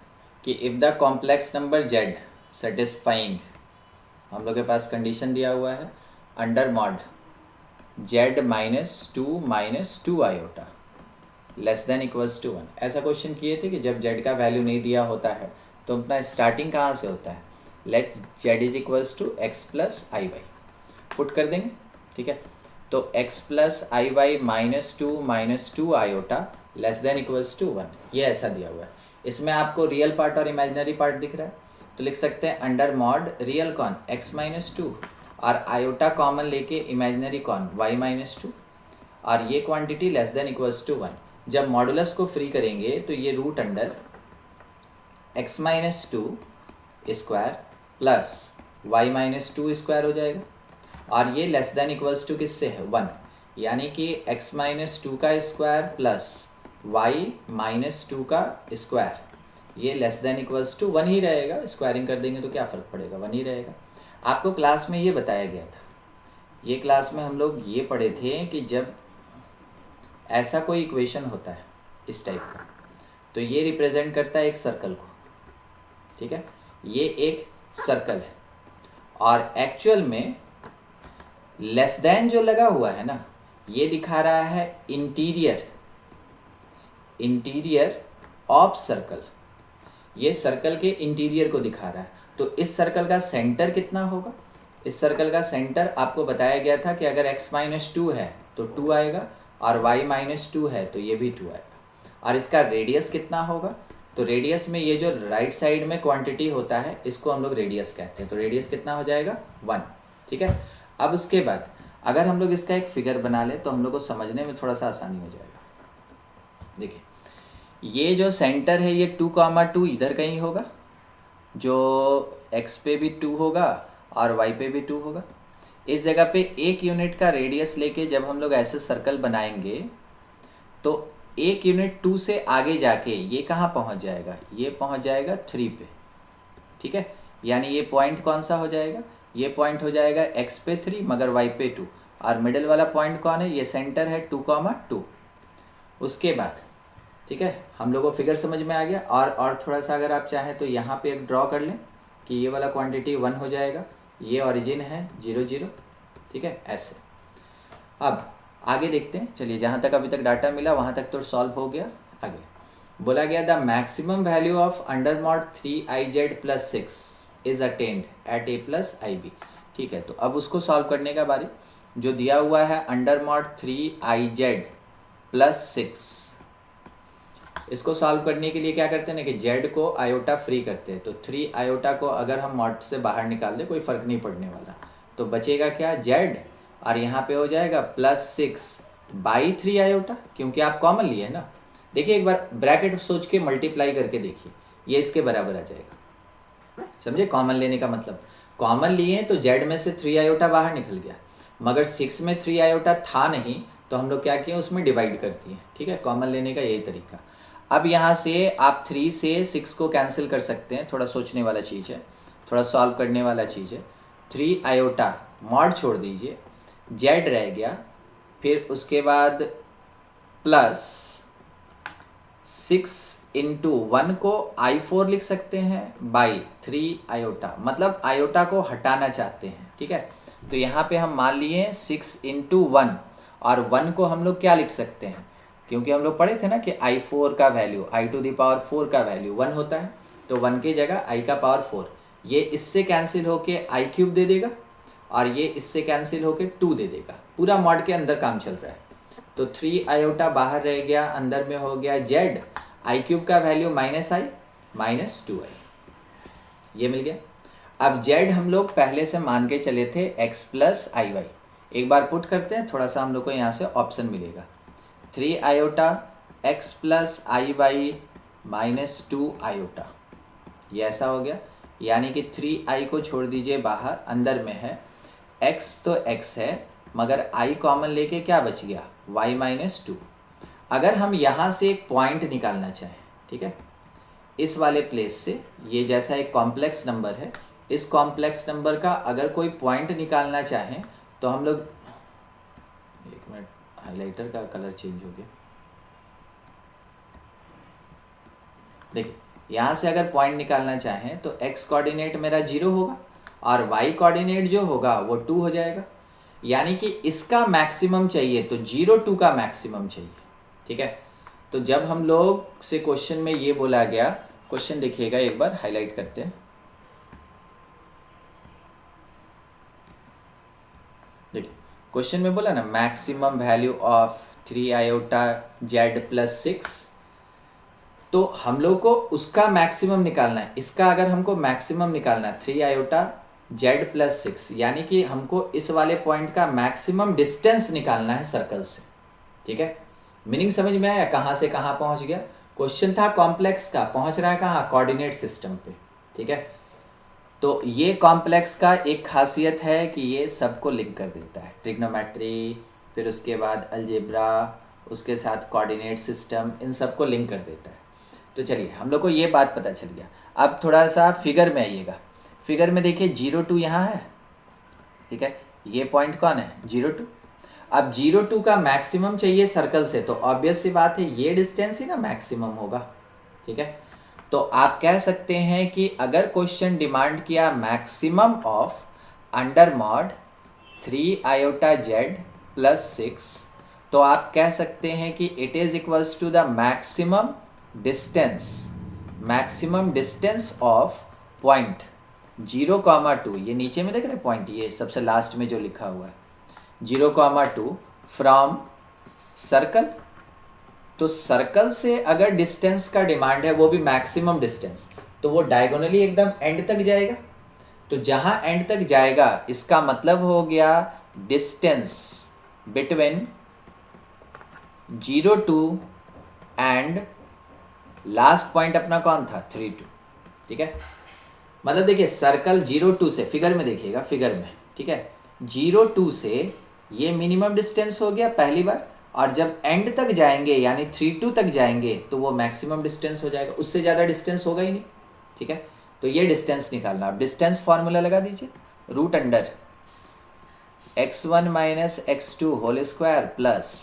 कि if the complex number z satisfying, हम लोग के पास कंडीशन दिया हुआ है under mod z -2 -2 iota less than equals to 1। ऐसा क्वेश्चन किए थे कि जब z का वैल्यू नहीं दिया होता है तो अपना स्टार्टिंग कहाँ से होता है, let z is equals to x plus i y put कर देंगे, ठीक है। तो x plus i y -2 iota less than equals to 1, ये ऐसा दिया हुआ है। इसमें आपको रियल पार्ट और इमेजिनरी पार्ट दिख रहा है, तो लिख सकते हैं अंडर मॉड रियल कौन x -2 और आयोटा कॉमन लेके इमेजिनरी कौन y -2 और ये quantity less than equals to 1। जब मॉडुलस को फ्री करेंगे तो ये root under x -2 square plus y -2 square हो जाएगा और ये लेस देन इक्वल्स टू किससे है 1, यानी कि x -2 का स्क्वायर प्लस y -2 का स्क्वायर, ये लेस देन इक्वल्स टू 1 ही रहेगा। स्क्वायरिंग कर देंगे तो क्या फ़र्क पड़ेगा, 1 ही रहेगा। आपको क्लास में ये बताया गया था, ये क्लास में हम लोग ये पढ़े थे कि जब ऐसा कोई इक्वेशन होता है इस टाइप का तो ये रिप्रेजेंट करता है एक सर्कल को, ठीक है। ये एक सर्कल है और एक्चुअल में लेस देन जो लगा हुआ है ना, ये दिखा रहा है इंटीरियर ऑफ सर्कल, ये सर्कल के इंटीरियर को दिखा रहा है। तो इस सर्कल का सेंटर कितना होगा, इस सर्कल का सेंटर आपको बताया गया था कि अगर x -2 है तो 2 आएगा और y -2 है तो ये भी 2 आएगा। और इसका रेडियस कितना होगा, तो रेडियस में ये जो राइट साइड में क्वांटिटी होता है इसको हम लोग रेडियस कहते हैं, तो रेडियस कितना हो जाएगा 1, ठीक है। अब उसके बाद अगर हम लोग इसका एक फिगर बना ले तो हम लोग को समझने में थोड़ा सा आसानी हो जाएगा। देखिए ये जो सेंटर है ये 2, 2 इधर कहीं होगा, जो x पे भी 2 होगा और y पे भी 2 होगा। इस जगह पे 1 यूनिट का रेडियस लेके जब हम लोग ऐसे सर्कल बनाएंगे तो 1 यूनिट 2 से आगे जाके ये कहाँ पहुँच जाएगा, ये पहुँच जाएगा 3 पे, ठीक है। यानी ये पॉइंट कौन सा हो जाएगा, ये पॉइंट हो जाएगा x पे 3 मगर y पे 2 और मिडिल वाला पॉइंट कौन है, ये सेंटर है 2, 2। उसके बाद ठीक है, हम लोगों को फिगर समझ में आ गया। और थोड़ा सा अगर आप चाहें तो यहाँ पे एक ड्रॉ कर लें कि ये वाला क्वांटिटी 1 हो जाएगा, ये ओरिजिन है 0, 0, ठीक है, ऐसे। अब आगे देखते हैं, चलिए जहाँ तक अभी तक डाटा मिला वहाँ तक तो सॉल्व हो गया। आगे बोला गया the maximum value of under mod 3iz + 6 is attend at a + ib, ठीक है। तो अब उसको सॉल्व करने का बारी, जो दिया हुआ है अंडर मॉड 3iz + 6, इसको सॉल्व करने के लिए क्या करते हैं ना कि z को आयोटा फ्री करते हैं। तो 3 आयोटा को अगर हम मॉड से बाहर निकाल दें कोई फ़र्क नहीं पड़ने वाला, तो बचेगा क्या z और यहाँ पे हो जाएगा +6/3 आयोटा, क्योंकि आप कॉमन लिए है ना। देखिए एक बार ब्रैकेट सोच के मल्टीप्लाई करके देखिए, ये इसके बराबर आ जाएगा, समझे। कॉमन लेने का मतलब, कॉमन लिए तो z में से 3 आयोटा बाहर निकल गया, मगर 6 में 3 आयोटा था नहीं तो हम लोग क्या किए उसमें डिवाइड कर दिए, ठीक है। कॉमन लेने का यही तरीका। अब यहाँ से आप 3 से 6 को कैंसिल कर सकते हैं, थोड़ा सोचने वाला चीज़ है, थोड़ा सॉल्व करने वाला चीज़ है। 3 आयोटा मॉड छोड़ दीजिए, z रह गया, फिर उसके बाद +6 × 1 को i4 लिख सकते हैं /3 आयोटा, मतलब आयोटा को हटाना चाहते हैं, ठीक है। तो यहाँ पे हम मान लिए 6 × 1 और 1 को हम लोग क्या लिख सकते हैं, क्योंकि हम लोग पढ़े थे ना कि i4 का वैल्यू i⁴ का वैल्यू 1 होता है, तो 1 की जगह i का पावर 4, ये इससे कैंसिल होके i³ दे देगा और ये इससे कैंसिल होके 2 दे देगा। पूरा मॉड के अंदर काम चल रहा है। तो 3 आयोटा बाहर रह गया, अंदर में हो गया z, i³ का वैल्यू -i -2i, ये मिल गया। अब z हम लोग पहले से मान के चले थे x + iy, एक बार पुट करते हैं, थोड़ा सा हम लोग को यहाँ से ऑप्शन मिलेगा 3 iota x plus I by minus 2 iota, ये ऐसा हो गया। यानी कि 3i को छोड़ दीजिए बाहर, अंदर में है x तो x है, मगर i कॉमन लेके क्या बच गया y माइनस 2। अगर हम यहाँ से एक पॉइंट निकालना चाहें, ठीक है, इस वाले प्लेस से, ये जैसा एक कॉम्प्लेक्स नंबर है, इस कॉम्प्लेक्स नंबर का अगर कोई पॉइंट निकालना चाहें तो हम लोग, एक मिनट, हाइलाइटर का कलर चेंज हो गया। देखिए यहाँ से अगर पॉइंट निकालना चाहें तो x कोऑर्डिनेट मेरा 0 होगा और y कोऑर्डिनेट जो होगा वो 2 हो जाएगा। यानी कि इसका मैक्सिमम चाहिए तो 0 2 का मैक्सिमम चाहिए, ठीक है। तो जब हम लोग से क्वेश्चन में ये बोला गया, क्वेश्चन देखिएगा एक बार, हाईलाइट करते हैं। देखिए क्वेश्चन में बोला ना maximum value of 3 iota z plus 6, तो हम लोग को उसका मैक्सिमम निकालना है। इसका अगर हमको मैक्सिमम निकालना है 3 आयोटा z प्लस 6, यानी कि हमको इस वाले पॉइंट का मैक्सिमम डिस्टेंस निकालना है सर्कल से, ठीक है। मीनिंग समझ में आया कहाँ से कहाँ पहुँच गया। क्वेश्चन था कॉम्प्लेक्स का, पहुँच रहा है कहाँ, कोऑर्डिनेट सिस्टम पे, ठीक है। तो ये कॉम्प्लेक्स का एक खासियत है कि ये सबको लिंक कर देता है, ट्रिग्नोमेट्री, फिर उसके बाद अलजेब्रा, उसके साथ कोऑर्डिनेट सिस्टम, इन सबको लिंक कर देता है। तो चलिए हम लोग को ये बात पता चल गया। अब थोड़ा सा फिगर में आइएगा। फिगर में देखिए 0 2 यहाँ है, ठीक है, ये पॉइंट कौन है 0 2। अब 0 2 का मैक्सिमम चाहिए सर्कल से, तो ऑब्वियस सी बात है ये डिस्टेंस ही ना मैक्सिमम होगा, ठीक है। तो आप कह सकते हैं कि अगर क्वेश्चन डिमांड किया maximum of under mod 3 iota z plus 6, तो आप कह सकते हैं कि it is equals to the maximum distance of point 0,2, ये नीचे में देख रहे हैं पॉइंट, ये सबसे लास्ट में जो लिखा हुआ है 0,2 फ्रॉम सर्कल। तो सर्कल से अगर डिस्टेंस का डिमांड है, वो भी मैक्सिमम डिस्टेंस, तो वो डायगोनली एकदम एंड तक जाएगा। तो जहां एंड तक जाएगा इसका मतलब हो गया distance between 0 2 and last point अपना कौन था 3 2, ठीक है। मतलब देखिए सर्कल 0 2 से, फिगर में देखिएगा, फिगर में, ठीक है, 0 2 से ये मिनिमम डिस्टेंस हो गया पहली बार, और जब एंड तक जाएंगे यानी 3 2 तक जाएंगे तो वो मैक्सिमम डिस्टेंस हो जाएगा, उससे ज़्यादा डिस्टेंस होगा ही नहीं, ठीक है। तो ये डिस्टेंस निकालना। अब डिस्टेंस फार्मूला लगा दीजिए, root under x1 minus x2 whole square plus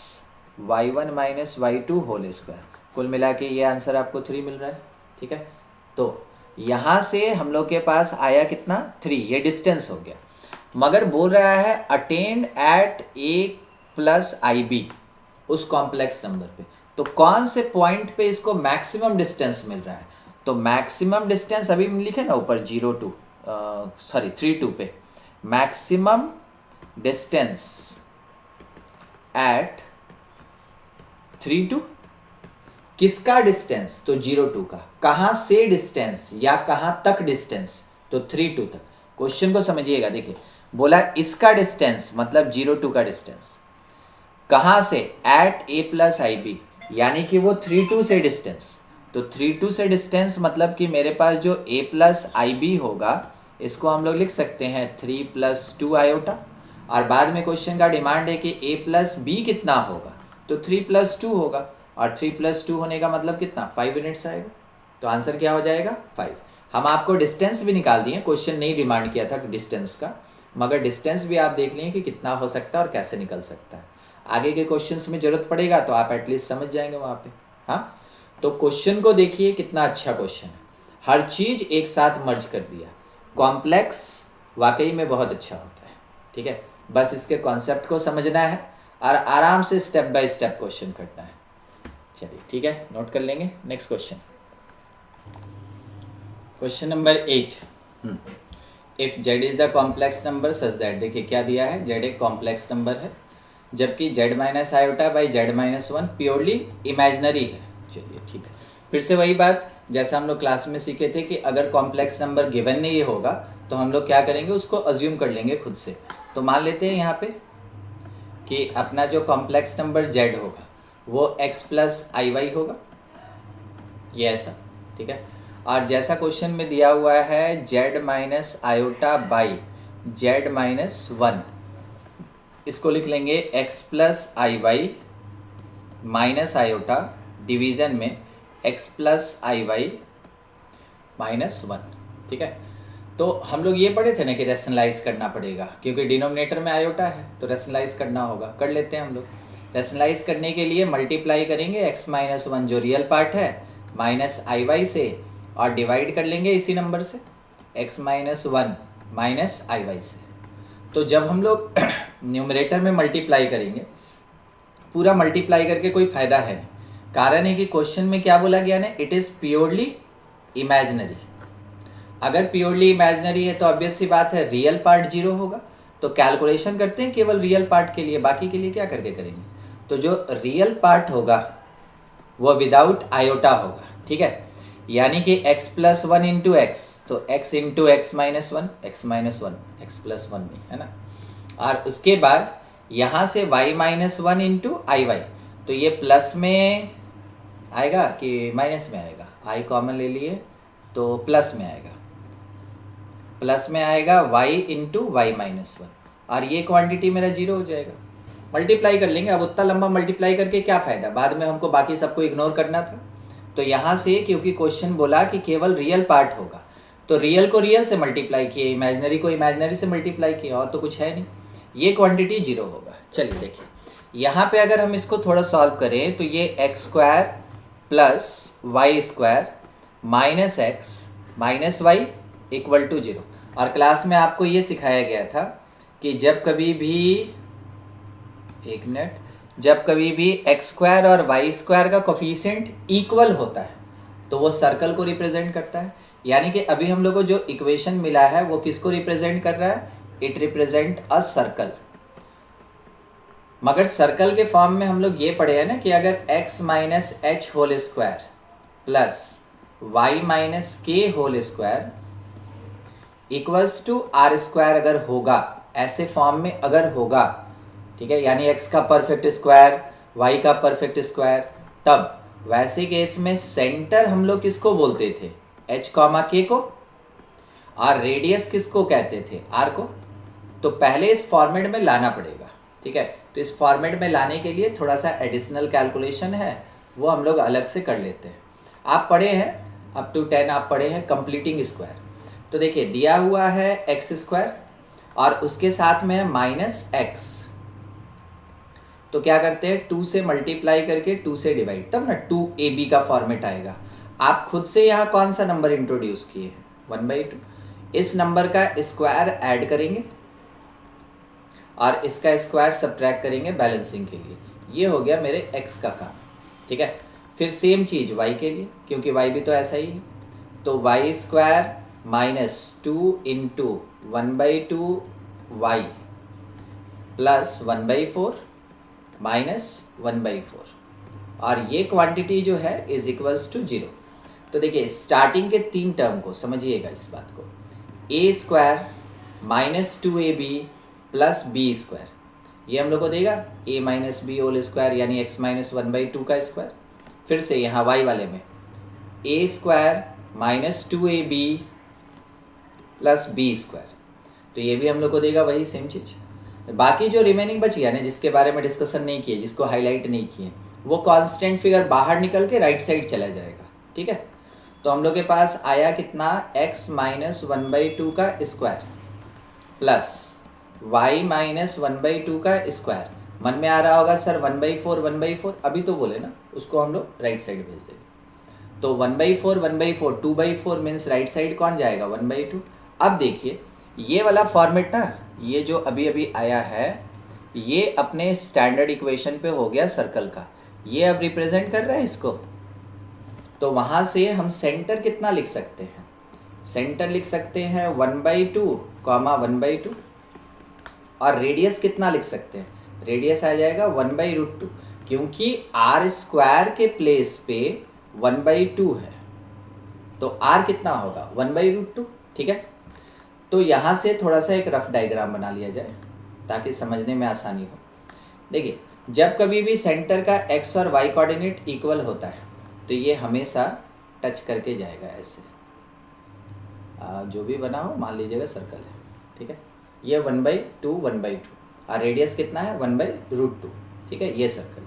y1 minus y2 whole square, कुल मिला के ये आंसर आपको 3 मिल रहा है, ठीक है। तो यहाँ से हम लोग के पास आया कितना 3, ये डिस्टेंस हो गया। मगर बोल रहा है attend at a plus IB, उस कॉम्प्लेक्स नंबर पे, तो कौन से पॉइंट पे इसको मैक्सिमम डिस्टेंस मिल रहा है। तो मैक्सिमम डिस्टेंस अभी लिखे ना ऊपर 3 2 पे, मैक्सिमम डिस्टेंस एट 3 2, किसका डिस्टेंस, तो 0 2 का, कहाँ से डिस्टेंस या कहाँ तक डिस्टेंस, तो 3 2 तक। क्वेश्चन को समझिएगा, देखिए बोला इसका डिस्टेंस मतलब 0 2 का डिस्टेंस, कहाँ से, एट a प्लस IB, यानी कि वो 3 2 से डिस्टेंस। तो 3 2 से डिस्टेंस मतलब कि मेरे पास जो a प्लस IB होगा, इसको हम लोग लिख सकते हैं 3 प्लस 2 आयोटा, और बाद में क्वेश्चन का डिमांड है कि a प्लस B कितना होगा, तो 3 प्लस 2 होगा, और 3 प्लस 2 होने का मतलब कितना 5 यूनिट्स आएगा। तो आंसर क्या हो जाएगा 5। हम आपको डिस्टेंस भी निकाल दिए, क्वेश्चन नहीं डिमांड किया था डिस्टेंस का, मगर डिस्टेंस भी आप देख लें कि कितना हो सकता है और कैसे निकल सकता है। आगे के क्वेश्चंस में जरूरत पड़ेगा तो आप एटलीस्ट समझ जाएंगे वहाँ पे। हाँ, तो क्वेश्चन को देखिए कितना अच्छा क्वेश्चन है, हर चीज़ एक साथ मर्ज कर दिया। कॉम्प्लेक्स वाकई में बहुत अच्छा होता है, ठीक है। बस इसके कॉन्सेप्ट को समझना है और आराम से स्टेप बाय स्टेप क्वेश्चन करना है। चलिए ठीक है, नोट कर लेंगे। Next question, question number 8, if z is the complex number such that, देखिए क्या दिया है, z एक कॉम्प्लेक्स नंबर है जबकि z minus iota by z minus 1 purely imaginary है। चलिए ठीक है, फिर से वही बात जैसा हम लोग क्लास में सीखे थे कि अगर कॉम्प्लेक्स नंबर गिवन नहीं होगा तो हम लोग क्या करेंगे, उसको अज्यूम कर लेंगे खुद से। तो मान लेते हैं यहाँ पे कि अपना जो कॉम्प्लेक्स नंबर z होगा वो x प्लस आई वाई होगा, ये ऐसा, ठीक है। और जैसा क्वेश्चन में दिया हुआ है z minus iota by z minus one, इसको लिख लेंगे x plus i Y minus iota division में x plus i Y minus one, ठीक है। तो हम लोग ये पढ़े थे ना कि रेशनलाइज करना पड़ेगा, क्योंकि डिनोमिनेटर में आयोटा है तो रेशनलाइज करना होगा, कर लेते हैं हम लोग। रेशनलाइज करने के लिए मल्टीप्लाई करेंगे x माइनस वन जो रियल पार्ट है माइनस आई वाई से, और डिवाइड कर लेंगे इसी नंबर से x माइनस वन माइनस आई वाई से। तो जब हम लोग न्यूमरेटर में मल्टीप्लाई करेंगे, पूरा मल्टीप्लाई करके कोई फ़ायदा है नहीं, कारण है कि क्वेश्चन में क्या बोला गया ना, इट इज़ प्योरली इमेजिनरी। अगर प्योरली इमेजिनरी है तो ऑब्वियस सी बात है रियल पार्ट जीरो होगा, तो कैलकुलेशन करते हैं केवल रियल पार्ट के लिए, बाकी के लिए क्या करके करेंगे। तो जो रियल पार्ट होगा वो विदाउट आयोटा होगा, ठीक है। यानी कि x plus one into x, तो x into x minus one, x minus one, x plus one नहीं है ना। और उसके बाद यहाँ से y माइनस वन इंटू आई वाई, तो ये प्लस में आएगा कि माइनस में आएगा, i कॉमन ले लिए तो प्लस में आएगा, प्लस में आएगा y into y minus one, और ये क्वांटिटी मेरा जीरो हो जाएगा। मल्टीप्लाई कर लेंगे, अब उतना लंबा मल्टीप्लाई करके क्या फ़ायदा, बाद में हमको बाकी सबको इग्नोर करना था। तो यहाँ से क्योंकि क्वेश्चन बोला कि केवल रियल पार्ट होगा, तो रियल को रियल से मल्टीप्लाई किए, इमेजनरी को इमेजनरी से मल्टीप्लाई किए, और तो कुछ है नहीं, ये क्वांटिटी जीरो होगा। चलिए देखिए, यहाँ पे अगर हम इसको थोड़ा सॉल्व करें तो ये x square plus y square minus x minus y equal to zero. और क्लास में आपको ये सिखाया गया था कि जब कभी भी, एक मिनट, जब कभी भी एक्स स्क्वायर और वाई स्क्वायर का कोफिशिएंट इक्वल होता है तो वो सर्कल को रिप्रेजेंट करता है। यानी कि अभी हम लोग को जो इक्वेशन मिला है वो किसको रिप्रेजेंट कर रहा है, इट रिप्रेजेंट अ सर्कल। मगर सर्कल के फॉर्म में हम लोग ये पढ़े हैं ना कि अगर x minus h whole square plus y minus k whole square equals to r square अगर होगा, ऐसे फॉर्म में अगर होगा, ठीक है, यानी x का परफेक्ट स्क्वायर y का परफेक्ट स्क्वायर, तब वैसे केस में सेंटर हम लोग किसको बोलते थे, h कॉमा के को, और रेडियस किसको कहते थे, r को। तो पहले इस फॉर्मेट में लाना पड़ेगा, ठीक है। तो इस फॉर्मेट में लाने के लिए थोड़ा सा एडिशनल कैलकुलेशन है, वो हम लोग अलग से कर लेते हैं। आप पढ़े हैं अप टू 10, आप पढ़े हैं कंप्लीटिंग स्क्वायर। तो देखिए दिया हुआ है एक्स स्क्वायर और उसके साथ में है माइनस एक्स, तो क्या करते हैं 2 से मल्टीप्लाई करके 2 से डिवाइड, तब ना 2ab का फॉर्मेट आएगा। आप खुद से यहाँ कौन सा नंबर इंट्रोड्यूस किए, 1/2। इस नंबर का स्क्वायर ऐड करेंगे और इसका स्क्वायर सब्ट्रैक्ट करेंगे बैलेंसिंग के लिए। ये हो गया मेरे x का काम, ठीक है। फिर सेम चीज़ y के लिए, क्योंकि y भी तो ऐसा ही है, तो y square minus 2 into 1/2 y plus 1/4 minus 1/4, और ये क्वांटिटी जो है इज इक्वल्स टू 0। तो देखिए स्टार्टिंग के 3 टर्म को समझिएगा इस बात को, a square minus 2ab plus b square, ये हम लोग को देगा a minus b whole square, यानी x माइनस 1/2 का स्क्वायर। फिर से यहाँ y वाले में a square minus 2ab plus b square, तो ये भी हम लोग को देगा वही सेम चीज़। बाकी जो रिमेनिंग बची है ना, जिसके बारे में डिस्कशन नहीं किए, जिसको हाईलाइट नहीं किए, वो कांस्टेंट फिगर बाहर निकल के राइट साइड चला जाएगा, ठीक है। तो हम लोग के पास आया कितना, x माइनस 1/2 का स्क्वायर प्लस y माइनस 1/2 का स्क्वायर। मन में आ रहा होगा सर 1/4 अभी तो बोले ना, उसको हम लोग राइट साइड भेज देंगे। तो 1/4 2/4 मीन्स राइट साइड कौन जाएगा, 1/2। अब देखिए ये वाला फॉर्मेट ना, ये जो अभी अभी आया है, ये अपने स्टैंडर्ड इक्वेशन पे हो गया सर्कल का, ये अब रिप्रेजेंट कर रहा है इसको। तो वहाँ से हम सेंटर कितना लिख सकते हैं, सेंटर लिख सकते हैं 1/2 कॉमा 1/2, और रेडियस कितना लिख सकते हैं, रेडियस आ जाएगा 1/√2, क्योंकि आर स्क्वायर के प्लेस पे 1/2 है, तो आर कितना होगा 1/√2, ठीक है। तो यहाँ से थोड़ा सा एक रफ डायग्राम बना लिया जाए ताकि समझने में आसानी हो। देखिए जब कभी भी सेंटर का एक्स और वाई कोऑर्डिनेट इक्वल होता है तो ये हमेशा टच करके जाएगा ऐसे। जो भी बना हो मान लीजिएगा सर्कल है, ठीक है। ये 1/2 1/2 और रेडियस कितना है 1/√2, ठीक है, ये सर्कल।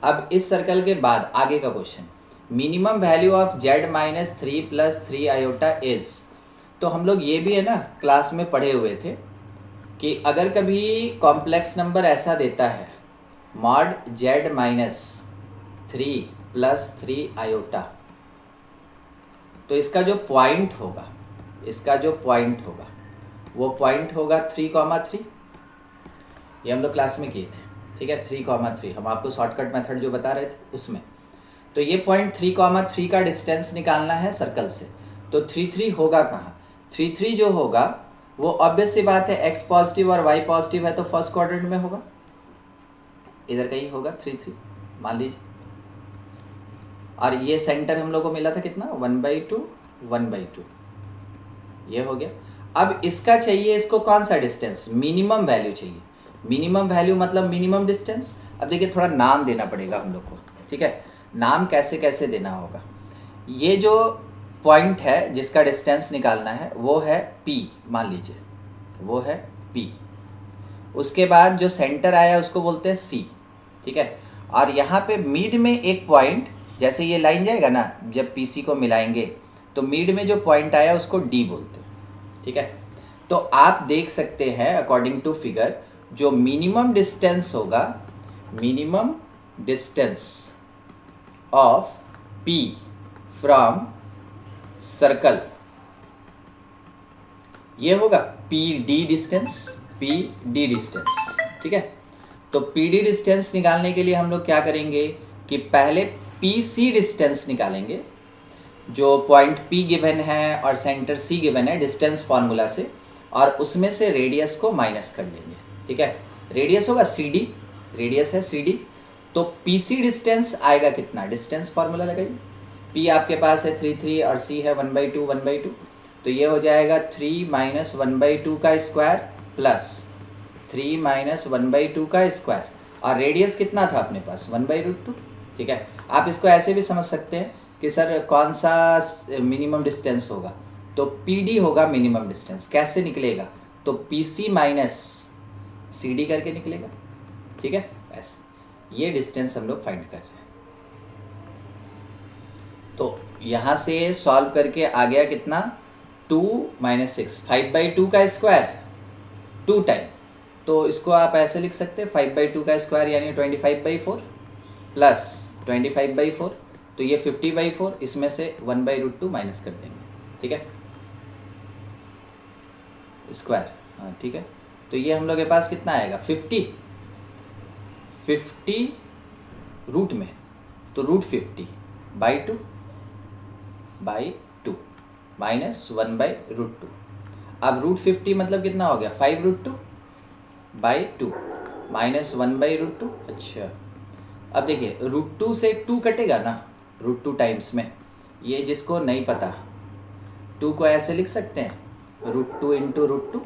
अब इस सर्कल के बाद आगे का question, minimum value of z minus 3 plus 3 iota is. तो हम लोग ये भी है ना क्लास में पढ़े हुए थे कि अगर कभी कॉम्प्लेक्स नंबर ऐसा देता है mod z minus 3 plus 3 iota, तो इसका जो पॉइंट होगा वो पॉइंट होगा 3,3। ये हम लोग क्लास में किए थे, ठीक है, 3,3 हम आपको शॉर्टकट मेथड जो बता रहे थे उसमें। तो ये पॉइंट 3,3 का डिस्टेंस निकालना है सर्कल से। तो 3,3 होगा कहाँ? 3,3 जो होगा वो ऑब्वियस सी बात है x पॉजिटिव और y पॉजिटिव है तो फर्स्ट क्वाड्रेंट में होगा, इधर कहीं होगा 3,3 मान लीजिए। और ये सेंटर हम लोग को मिला था कितना 1/2 1/2, ये हो गया। अब इसका चाहिए इसको कौन सा डिस्टेंस, मिनिमम वैल्यू चाहिए। मिनिमम वैल्यू मतलब मिनिमम डिस्टेंस। अब देखिए थोड़ा नाम देना पड़ेगा हम लोग को, ठीक है। नाम कैसे कैसे देना होगा, ये जो पॉइंट है जिसका डिस्टेंस निकालना है वो है P, मान लीजिए वो है P। उसके बाद जो सेंटर आया उसको बोलते हैं C, ठीक है। और यहाँ पे मिड में एक पॉइंट, जैसे ये लाइन जाएगा ना जब PC को मिलाएंगे तो मिड में जो पॉइंट आया उसको D बोलते हैं, ठीक है। तो आप देख सकते हैं अकॉर्डिंग टू फिगर जो मिनिमम डिस्टेंस होगा, minimum distance of P from circle, ये होगा PD डिस्टेंस, ठीक है। तो PD डिस्टेंस निकालने के लिए हम लोग क्या करेंगे कि पहले PC डिस्टेंस निकालेंगे, जो पॉइंट P गिवन है और सेंटर C गिवन है डिस्टेंस फार्मूला से, और उसमें से रेडियस को माइनस कर लेंगे, ठीक है। रेडियस होगा CD, रेडियस है CD, तो PC डिस्टेंस आएगा कितना, डिस्टेंस फार्मूला लगाइए। P आपके पास है 3,3 और C है 1/2 1/2, तो ये हो जाएगा 3 माइनस 1/2 का स्क्वायर प्लस 3 माइनस 1/2 का स्क्वायर, और रेडियस कितना था अपने पास 1/√2, ठीक है। आप इसको ऐसे भी समझ सकते हैं कि सर कौन सा मिनिमम डिस्टेंस होगा, तो PD होगा मिनिमम डिस्टेंस। कैसे निकलेगा, तो PC माइनस CD करके निकलेगा, ठीक है। ऐसे ये डिस्टेंस हम लोग फाइंड कर रहे हैं। तो यहाँ से सॉल्व करके आ गया कितना 2 माइनस 6, 5/2 का स्क्वायर 2 टाइम, तो इसको आप ऐसे लिख सकते हैं 5/2 का स्क्वायर यानी 25/4 प्लस 25/4, तो ये 50/4, इसमें से 1/√2 माइनस कर देंगे, ठीक है, स्क्वायर, हाँ ठीक है। तो ये हम लोग के पास कितना आएगा 50 रूट में, तो √50/2 माइनस 1/√2। अब √50 मतलब कितना हो गया 5√2/2 माइनस 1/√2। अच्छा अब देखिए √2 से 2 कटेगा ना, √2 टाइम्स में, ये जिसको नहीं पता 2 को ऐसे लिख सकते हैं √2 इंटू √2,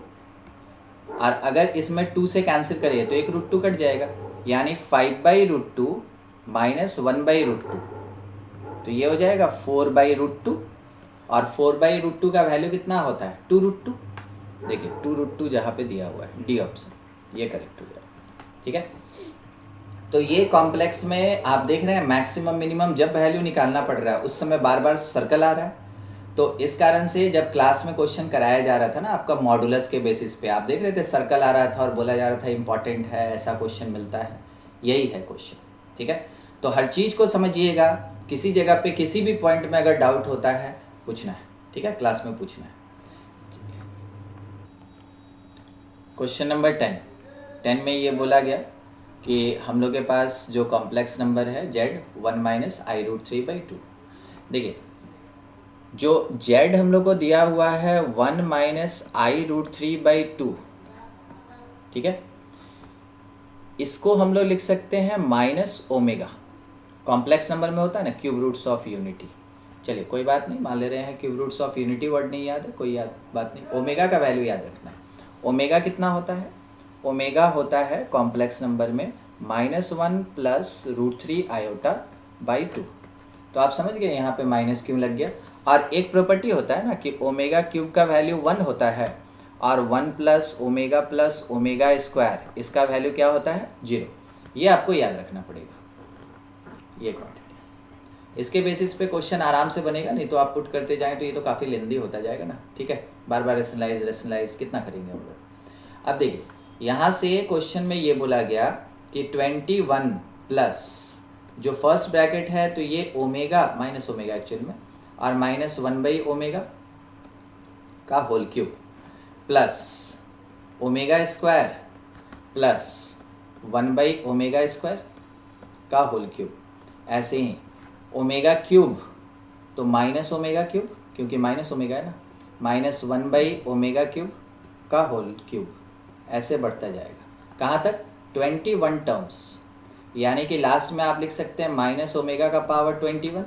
और अगर इसमें 2 से कैंसिल करें तो एक √2 कट जाएगा, यानी 5/√2 माइनस 1/√2, तो ये हो जाएगा 4/√2, और 4/√2 का वैल्यू कितना होता है 2√2। देखिए 2√2 जहाँ पे दिया हुआ है डी ऑप्शन, ये करेक्ट हो जाएगा, ठीक है। तो ये कॉम्प्लेक्स में आप देख रहे हैं मैक्सिमम मिनिमम जब वैल्यू निकालना पड़ रहा है उस समय बार बार सर्कल आ रहा है। तो इस कारण से जब क्लास में क्वेश्चन कराया जा रहा था ना आपका मॉडुलस के बेसिस पे, आप देख रहे थे सर्कल आ रहा था और बोला जा रहा था इंपॉर्टेंट है, ऐसा क्वेश्चन मिलता है, यही है क्वेश्चन, ठीक है। तो हर चीज़ को समझिएगा, किसी जगह पे किसी भी पॉइंट में अगर डाउट होता है पूछना है, ठीक है, क्लास में पूछना है। क्वेश्चन नंबर 10 में ये बोला गया कि हम लोग के पास जो कॉम्प्लेक्स नंबर है z 1 माइनस i√3/2। देखिए जो z हम लोग को दिया हुआ है 1 माइनस i√3/2, ठीक है, इसको हम लोग लिख सकते हैं माइनस ओमेगा। कॉम्प्लेक्स नंबर में होता है ना क्यूब रूट्स ऑफ यूनिटी, चलिए कोई बात नहीं, मान ले रहे हैं cube roots of unity word नहीं याद है, कोई बात नहीं, ओमेगा का वैल्यू याद रखना है। ओमेगा कितना होता है, ओमेगा होता है कॉम्प्लेक्स नंबर में -1 प्लस √3 i/2। तो आप समझ गए यहाँ पे माइनस क्यों लग गया। और एक प्रॉपर्टी होता है ना कि ओमेगा क्यूब का वैल्यू 1 होता है और 1 प्लस ओमेगा स्क्वायर इसका वैल्यू क्या होता है 0। ये आपको याद रखना पड़ेगा ये क्वांटिटी। इसके बेसिस पे क्वेश्चन आराम से बनेगा, नहीं तो आप पुट करते जाएं तो ये तो काफ़ी लेंदी होता जाएगा ना। ठीक है, बार बार रेशनलाइज कितना करेंगे हम लोग। अब देखिए यहाँ से क्वेश्चन में ये बोला गया कि 21 प्लस जो फर्स्ट ब्रैकेट है तो ये ओमेगा माइनस ओमेगा एक्चुअल में, और -1/ओमेगा का whole cube plus omega square plus 1/ओमेगा स्क्वायर का होल क्यूब। ऐसे ही ओमेगा क्यूब तो माइनस ओमेगा क्यूब, क्योंकि माइनस ओमेगा है ना, -1/ओमेगा क्यूब का होल क्यूब। ऐसे बढ़ता जाएगा कहाँ तक 21 टर्म्स, यानी कि लास्ट में आप लिख सकते हैं माइनस ओमेगा का पावर 21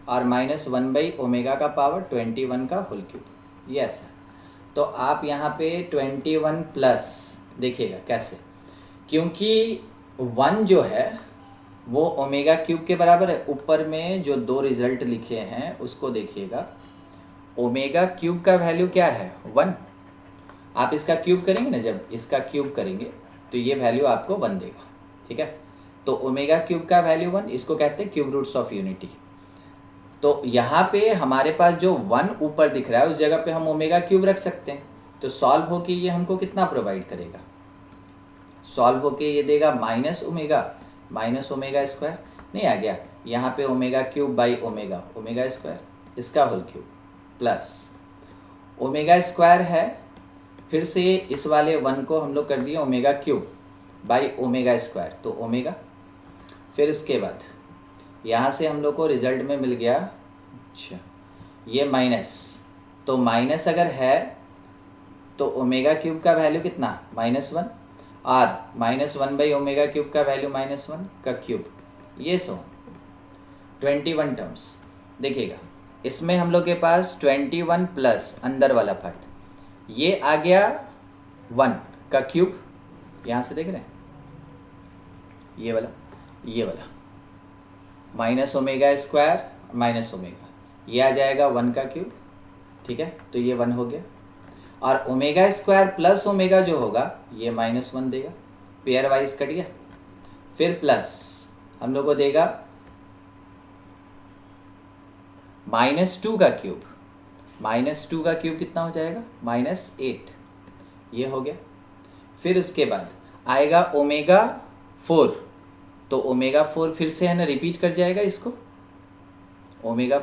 और -1/ओमेगा का पावर 21 का होल क्यूब। ये ऐसा। तो आप यहाँ पे 21 प्लस देखिएगा कैसे, क्योंकि 1 जो है वो ओमेगा क्यूब के बराबर है। ऊपर में जो 2 रिजल्ट लिखे हैं उसको देखिएगा, ओमेगा क्यूब का वैल्यू क्या है 1। आप इसका क्यूब करेंगे ना, जब इसका क्यूब करेंगे तो ये वैल्यू आपको 1 देगा। ठीक है, तो ओमेगा क्यूब का वैल्यू 1, इसको कहते हैं क्यूब रूट्स ऑफ यूनिटी। तो यहाँ पे हमारे पास जो 1 ऊपर दिख रहा है उस जगह पे हम ओमेगा क्यूब रख सकते हैं। तो सॉल्व होके ये हमको कितना प्रोवाइड करेगा, सॉल्व होके ये देगा माइनस ओमेगा स्क्वायर, नहीं आ गया यहाँ पे omega cube by omega square इसका whole cube plus omega square है, फिर से इस वाले 1 को हम लोग कर दिए omega cube by omega square तो ओमेगा। फिर इसके बाद यहाँ से हम लोग को रिजल्ट में मिल गया, अच्छा ये माइनस, तो माइनस अगर है तो ओमेगा क्यूब का वैल्यू कितना -1 और -1/ओमेगा क्यूब का वैल्यू -1 का क्यूब, ये सो 21 टर्म्स। देखिएगा इसमें हम लोग के पास 21 प्लस अंदर वाला पार्ट ये आ गया 1 का क्यूब, यहाँ से देख रहे हैं ये वाला minus omega square minus omega, ये आ जाएगा 1 का क्यूब। ठीक है, तो ये 1 हो गया, और ओमेगा स्क्वायर प्लस ओमेगा जो होगा ये -1 देगा, पेयर वाइज कट गया। फिर प्लस हम लोग को देगा -2 का क्यूब, -2 का क्यूब कितना हो जाएगा -8, ये हो गया। फिर उसके बाद आएगा ओमेगा 4, तो ओमेगा 4 फिर से है ना रिपीट कर जाएगा इसको, ओमेगा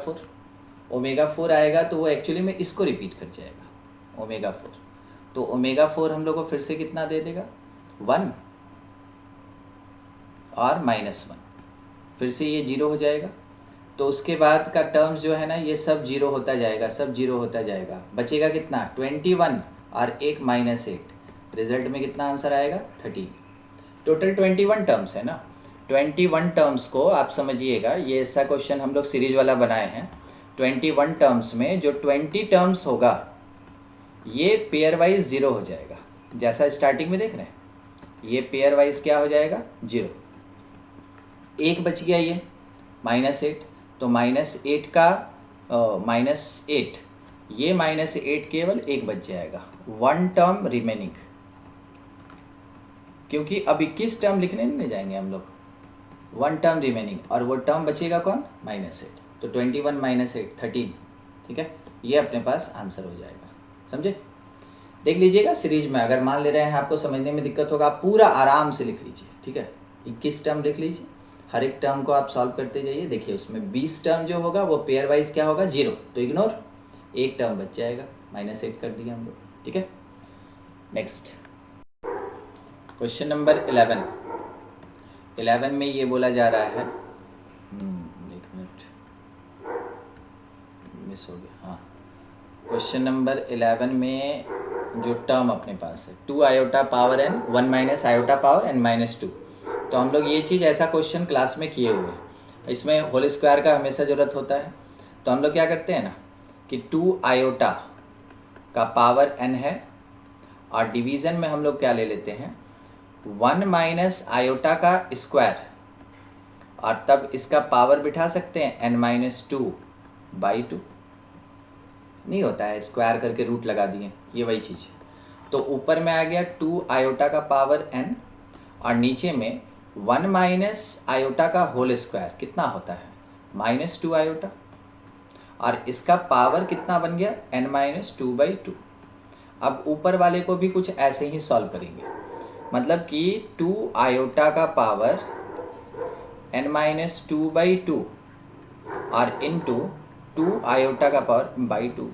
4 आएगा तो वो एक्चुअली में इसको रिपीट कर जाएगा ओमेगा 4। तो ओमेगा 4 हम लोग को फिर से कितना दे देगा 1 और -1, फिर से ये 0 हो जाएगा। तो उसके बाद का टर्म्स जो है ना ये सब 0 होता जाएगा, सब 0 होता जाएगा, बचेगा कितना 21 और एक -8, रिजल्ट में कितना आंसर आएगा 13। टोटल 21 टर्म्स है ना। 21 टर्म्स को आप समझिएगा, ये ऐसा क्वेश्चन हम लोग सीरीज वाला बनाए हैं। 21 टर्म्स में जो 20 टर्म्स होगा ये पेयर वाइज 0 हो जाएगा, जैसा स्टार्टिंग में देख रहे हैं ये पेयर वाइज क्या हो जाएगा 0। एक बच गया ये -8, तो -8 का -8, ये -8 केवल एक बच जाएगा, 1 टर्म रिमेनिंग, क्योंकि अब 21 टर्म लिखने नहीं जाएंगे हम लोग, 1 टर्म रिमेनिंग, और वो टर्म बचेगा कौन -8, तो 21 -8 13। ठीक है, ये अपने पास आंसर हो जाएगा, समझे। देख लीजिएगा सीरीज में, अगर मान ले रहे हैं आपको समझने में दिक्कत होगा आप पूरा आराम से लिख लीजिए। ठीक है, 21 टर्म लिख लीजिए, हर एक टर्म को आप सॉल्व करते जाइए। देखिए उसमें 20 टर्म जो होगा वो पेयर वाइज क्या होगा 0, तो इग्नोर, एक टर्म बच जाएगा, -8 कर दिया हम लोग। ठीक है, नेक्स्ट क्वेश्चन नंबर 11 में ये बोला जा रहा है, एक मिनट मिस हो गया, हाँ क्वेश्चन नंबर 11 में जो टर्म अपने पास है 2 iota power n 1 - iota power n -2, तो हम लोग ये चीज़ ऐसा क्वेश्चन क्लास में किए हुए हैं। इसमें होल स्क्वायर का हमेशा ज़रूरत होता है, तो हम लोग क्या करते हैं ना कि 2 आयोटा का पावर n है और डिवीज़न में हम लोग क्या ले लेते हैं 1 माइनस आयोटा का स्क्वायर, और तब इसका पावर बिठा सकते हैं n-2/2। नहीं होता है, स्क्वायर करके रूट लगा दिए, ये वही चीज़ है। तो ऊपर में आ गया 2 आयोटा का पावर n, और नीचे में 1 माइनस आयोटा का होल स्क्वायर कितना होता है -2 आयोटा, और इसका पावर कितना बन गया n-2/2। अब ऊपर वाले को भी कुछ ऐसे ही सॉल्व करेंगे, मतलब कि 2 आयोटा का पावर n-2/2 और इनटू 2 आयोटा का पावर बाई 2,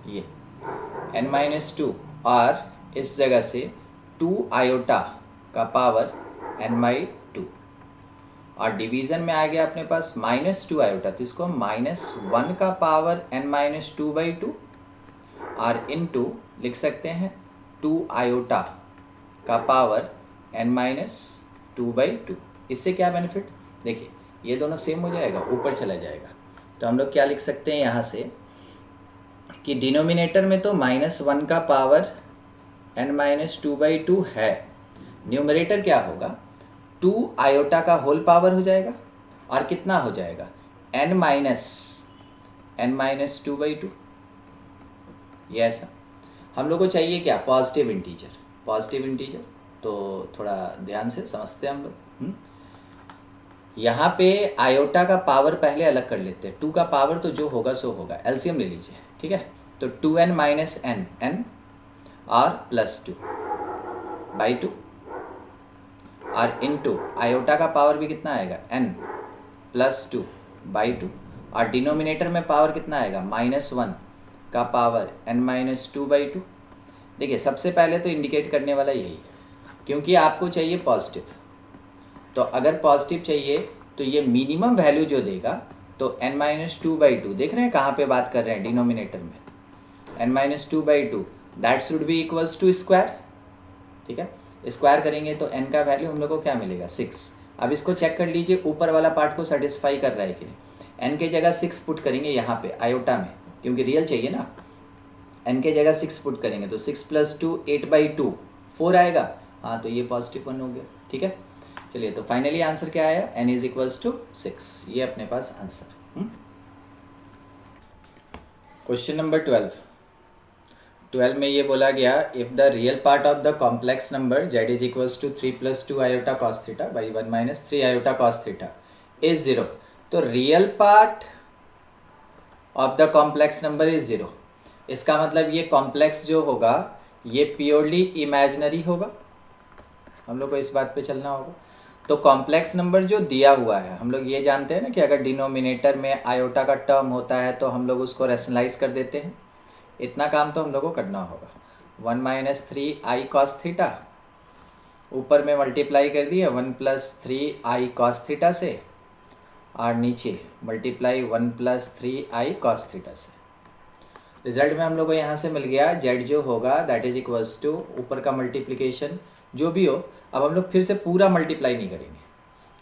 ये n-2, और इस जगह से 2 आयोटा का पावर n/2, और डिवीज़न में आ गया अपने पास -2 आयोटा, तो इसको -1 का पावर n-2/2 और इनटू लिख सकते हैं 2 आयोटा का पावर n-2/2। इससे क्या बेनिफिट, देखिए ये दोनों सेम हो जाएगा, ऊपर चला जाएगा। तो हम लोग क्या लिख सकते हैं यहाँ से कि डिनोमिनेटर में तो -1 का पावर n-2/2 है, न्यूमरेटर क्या होगा 2 आयोटा का होल पावर हो जाएगा, और कितना हो जाएगा n-2/2। ये ऐसा हम लोग को चाहिए क्या, पॉजिटिव इंटीजर, पॉजिटिव इंटीजर। तो थोड़ा ध्यान से समझते हैं हम लोग। यहाँ पे आयोटा का पावर पहले अलग कर लेते हैं, 2 का पावर तो जो होगा सो होगा, एलसीएम ले लीजिए, ठीक है। तो 2n माइनस n, n और +2/2, और इनटू आयोटा का पावर भी कितना आएगा n +2/2, और डिनोमिनेटर में पावर कितना आएगा -1 का पावर n-2/2। देखिए सबसे पहले तो इंडिकेट करने वाला यही है, क्योंकि आपको चाहिए पॉजिटिव, तो अगर पॉजिटिव चाहिए तो ये मिनिमम वैल्यू जो देगा तो n-2/2, देख रहे हैं कहाँ पे बात कर रहे हैं, डिनोमिनेटर में n-2/2, that should be equals to square, ठीक है। स्क्वायर करेंगे तो n का वैल्यू हम लोग को क्या मिलेगा 6। अब इसको चेक कर लीजिए ऊपर वाला पार्ट को सेटिस्फाई कर रहा है कि नहीं। n के जगह 6 पुट करेंगे यहाँ पे आयोटा में, क्योंकि रियल चाहिए ना, n के जगह 6 पुट करेंगे तो 6 + 2 8/2 4 आएगा, हाँ तो ये पॉजिटिव 1 हो गया, ठीक है। चलिए तो फाइनली आंसर क्या आया, n = 6, ये अपने पास आंसर। क्वेश्चन नंबर 12 में ये बोला गया, if the real part of the complex number z = 3 + 2 iota cos theta by 1 - 3 iota cos theta is 0। तो real part of the complex number is 0, इसका मतलब ये कॉम्प्लेक्स जो होगा ये प्योरली इमेजिनरी होगा, हम लोग को इस बात पे चलना होगा। तो कॉम्प्लेक्स नंबर जो दिया हुआ है, हम लोग ये जानते हैं ना कि अगर डिनोमिनेटर में आयोटा का टर्म होता है तो हम लोग उसको रैशनलाइज कर देते हैं, इतना काम तो हम लोग को करना होगा। 1 - 3i cos थीटा, ऊपर में मल्टीप्लाई कर दिया 1 + 3i cos थीटा से, और नीचे मल्टीप्लाई 1 + 3i cos थीटा से। रिजल्ट में हम लोग को यहाँ से मिल गया z जो होगा दैट इज इक्वल्स टू ऊपर का मल्टीप्लिकेशन जो भी हो। अब हम लोग फिर से पूरा मल्टीप्लाई नहीं करेंगे,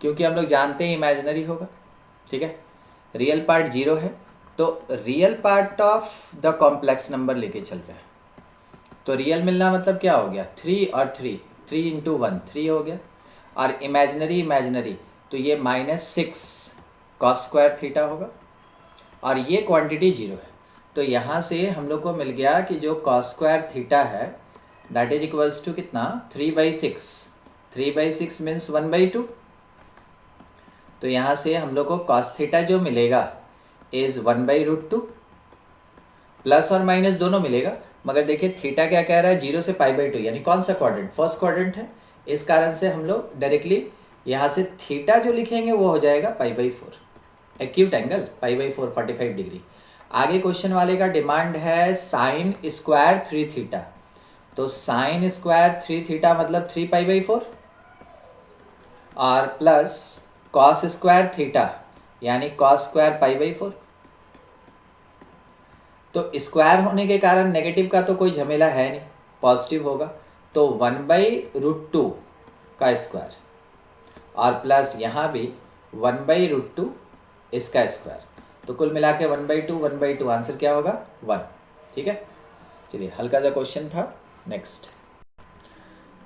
क्योंकि हम लोग जानते हैं इमेजिनरी होगा, ठीक है। रियल पार्ट 0 है, तो real part of the complex number लेके चल रहे हैं। तो रियल मिलना मतलब क्या हो गया 3 और 3, 3 × 1 3 हो गया, और इमेजिनरी तो ये -6 cos² थीटा होगा, और ये क्वांटिटी 0 है। तो यहाँ से हम लोग को मिल गया कि जो cos² थीटा है दैट इज इक्वल्स टू कितना 3/6, 3/6 मीन्स 1/2। तो यहाँ से हम लोग को cos थीटा जो मिलेगा इज 1/√2, प्लस और माइनस दोनों मिलेगा, मगर देखिए थीटा क्या कह रहा है 0 से π/2, यानी कौन सा क्वाड्रेंट, फर्स्ट क्वाड्रेंट है। इस कारण से हम लोग डायरेक्टली यहाँ से थीटा जो लिखेंगे वो हो जाएगा π/4, एक्यूट एंगल π/4 45 डिग्री। आगे क्वेश्चन वाले का डिमांड है sin² 3 थीटा, तो sin² 3 थीटा मतलब 3 π/4, और प्लस cos² थीटा यानी cos² π/4। तो स्क्वायर होने के कारण नेगेटिव का तो कोई झमेला है नहीं, पॉजिटिव होगा, तो 1/√2 का स्क्वायर, और प्लस यहाँ भी 1/√2 इसका स्क्वायर, तो कुल मिला के 1/2 आंसर क्या होगा 1, ठीक है। चलिए हल्का सा क्वेश्चन था, नेक्स्ट।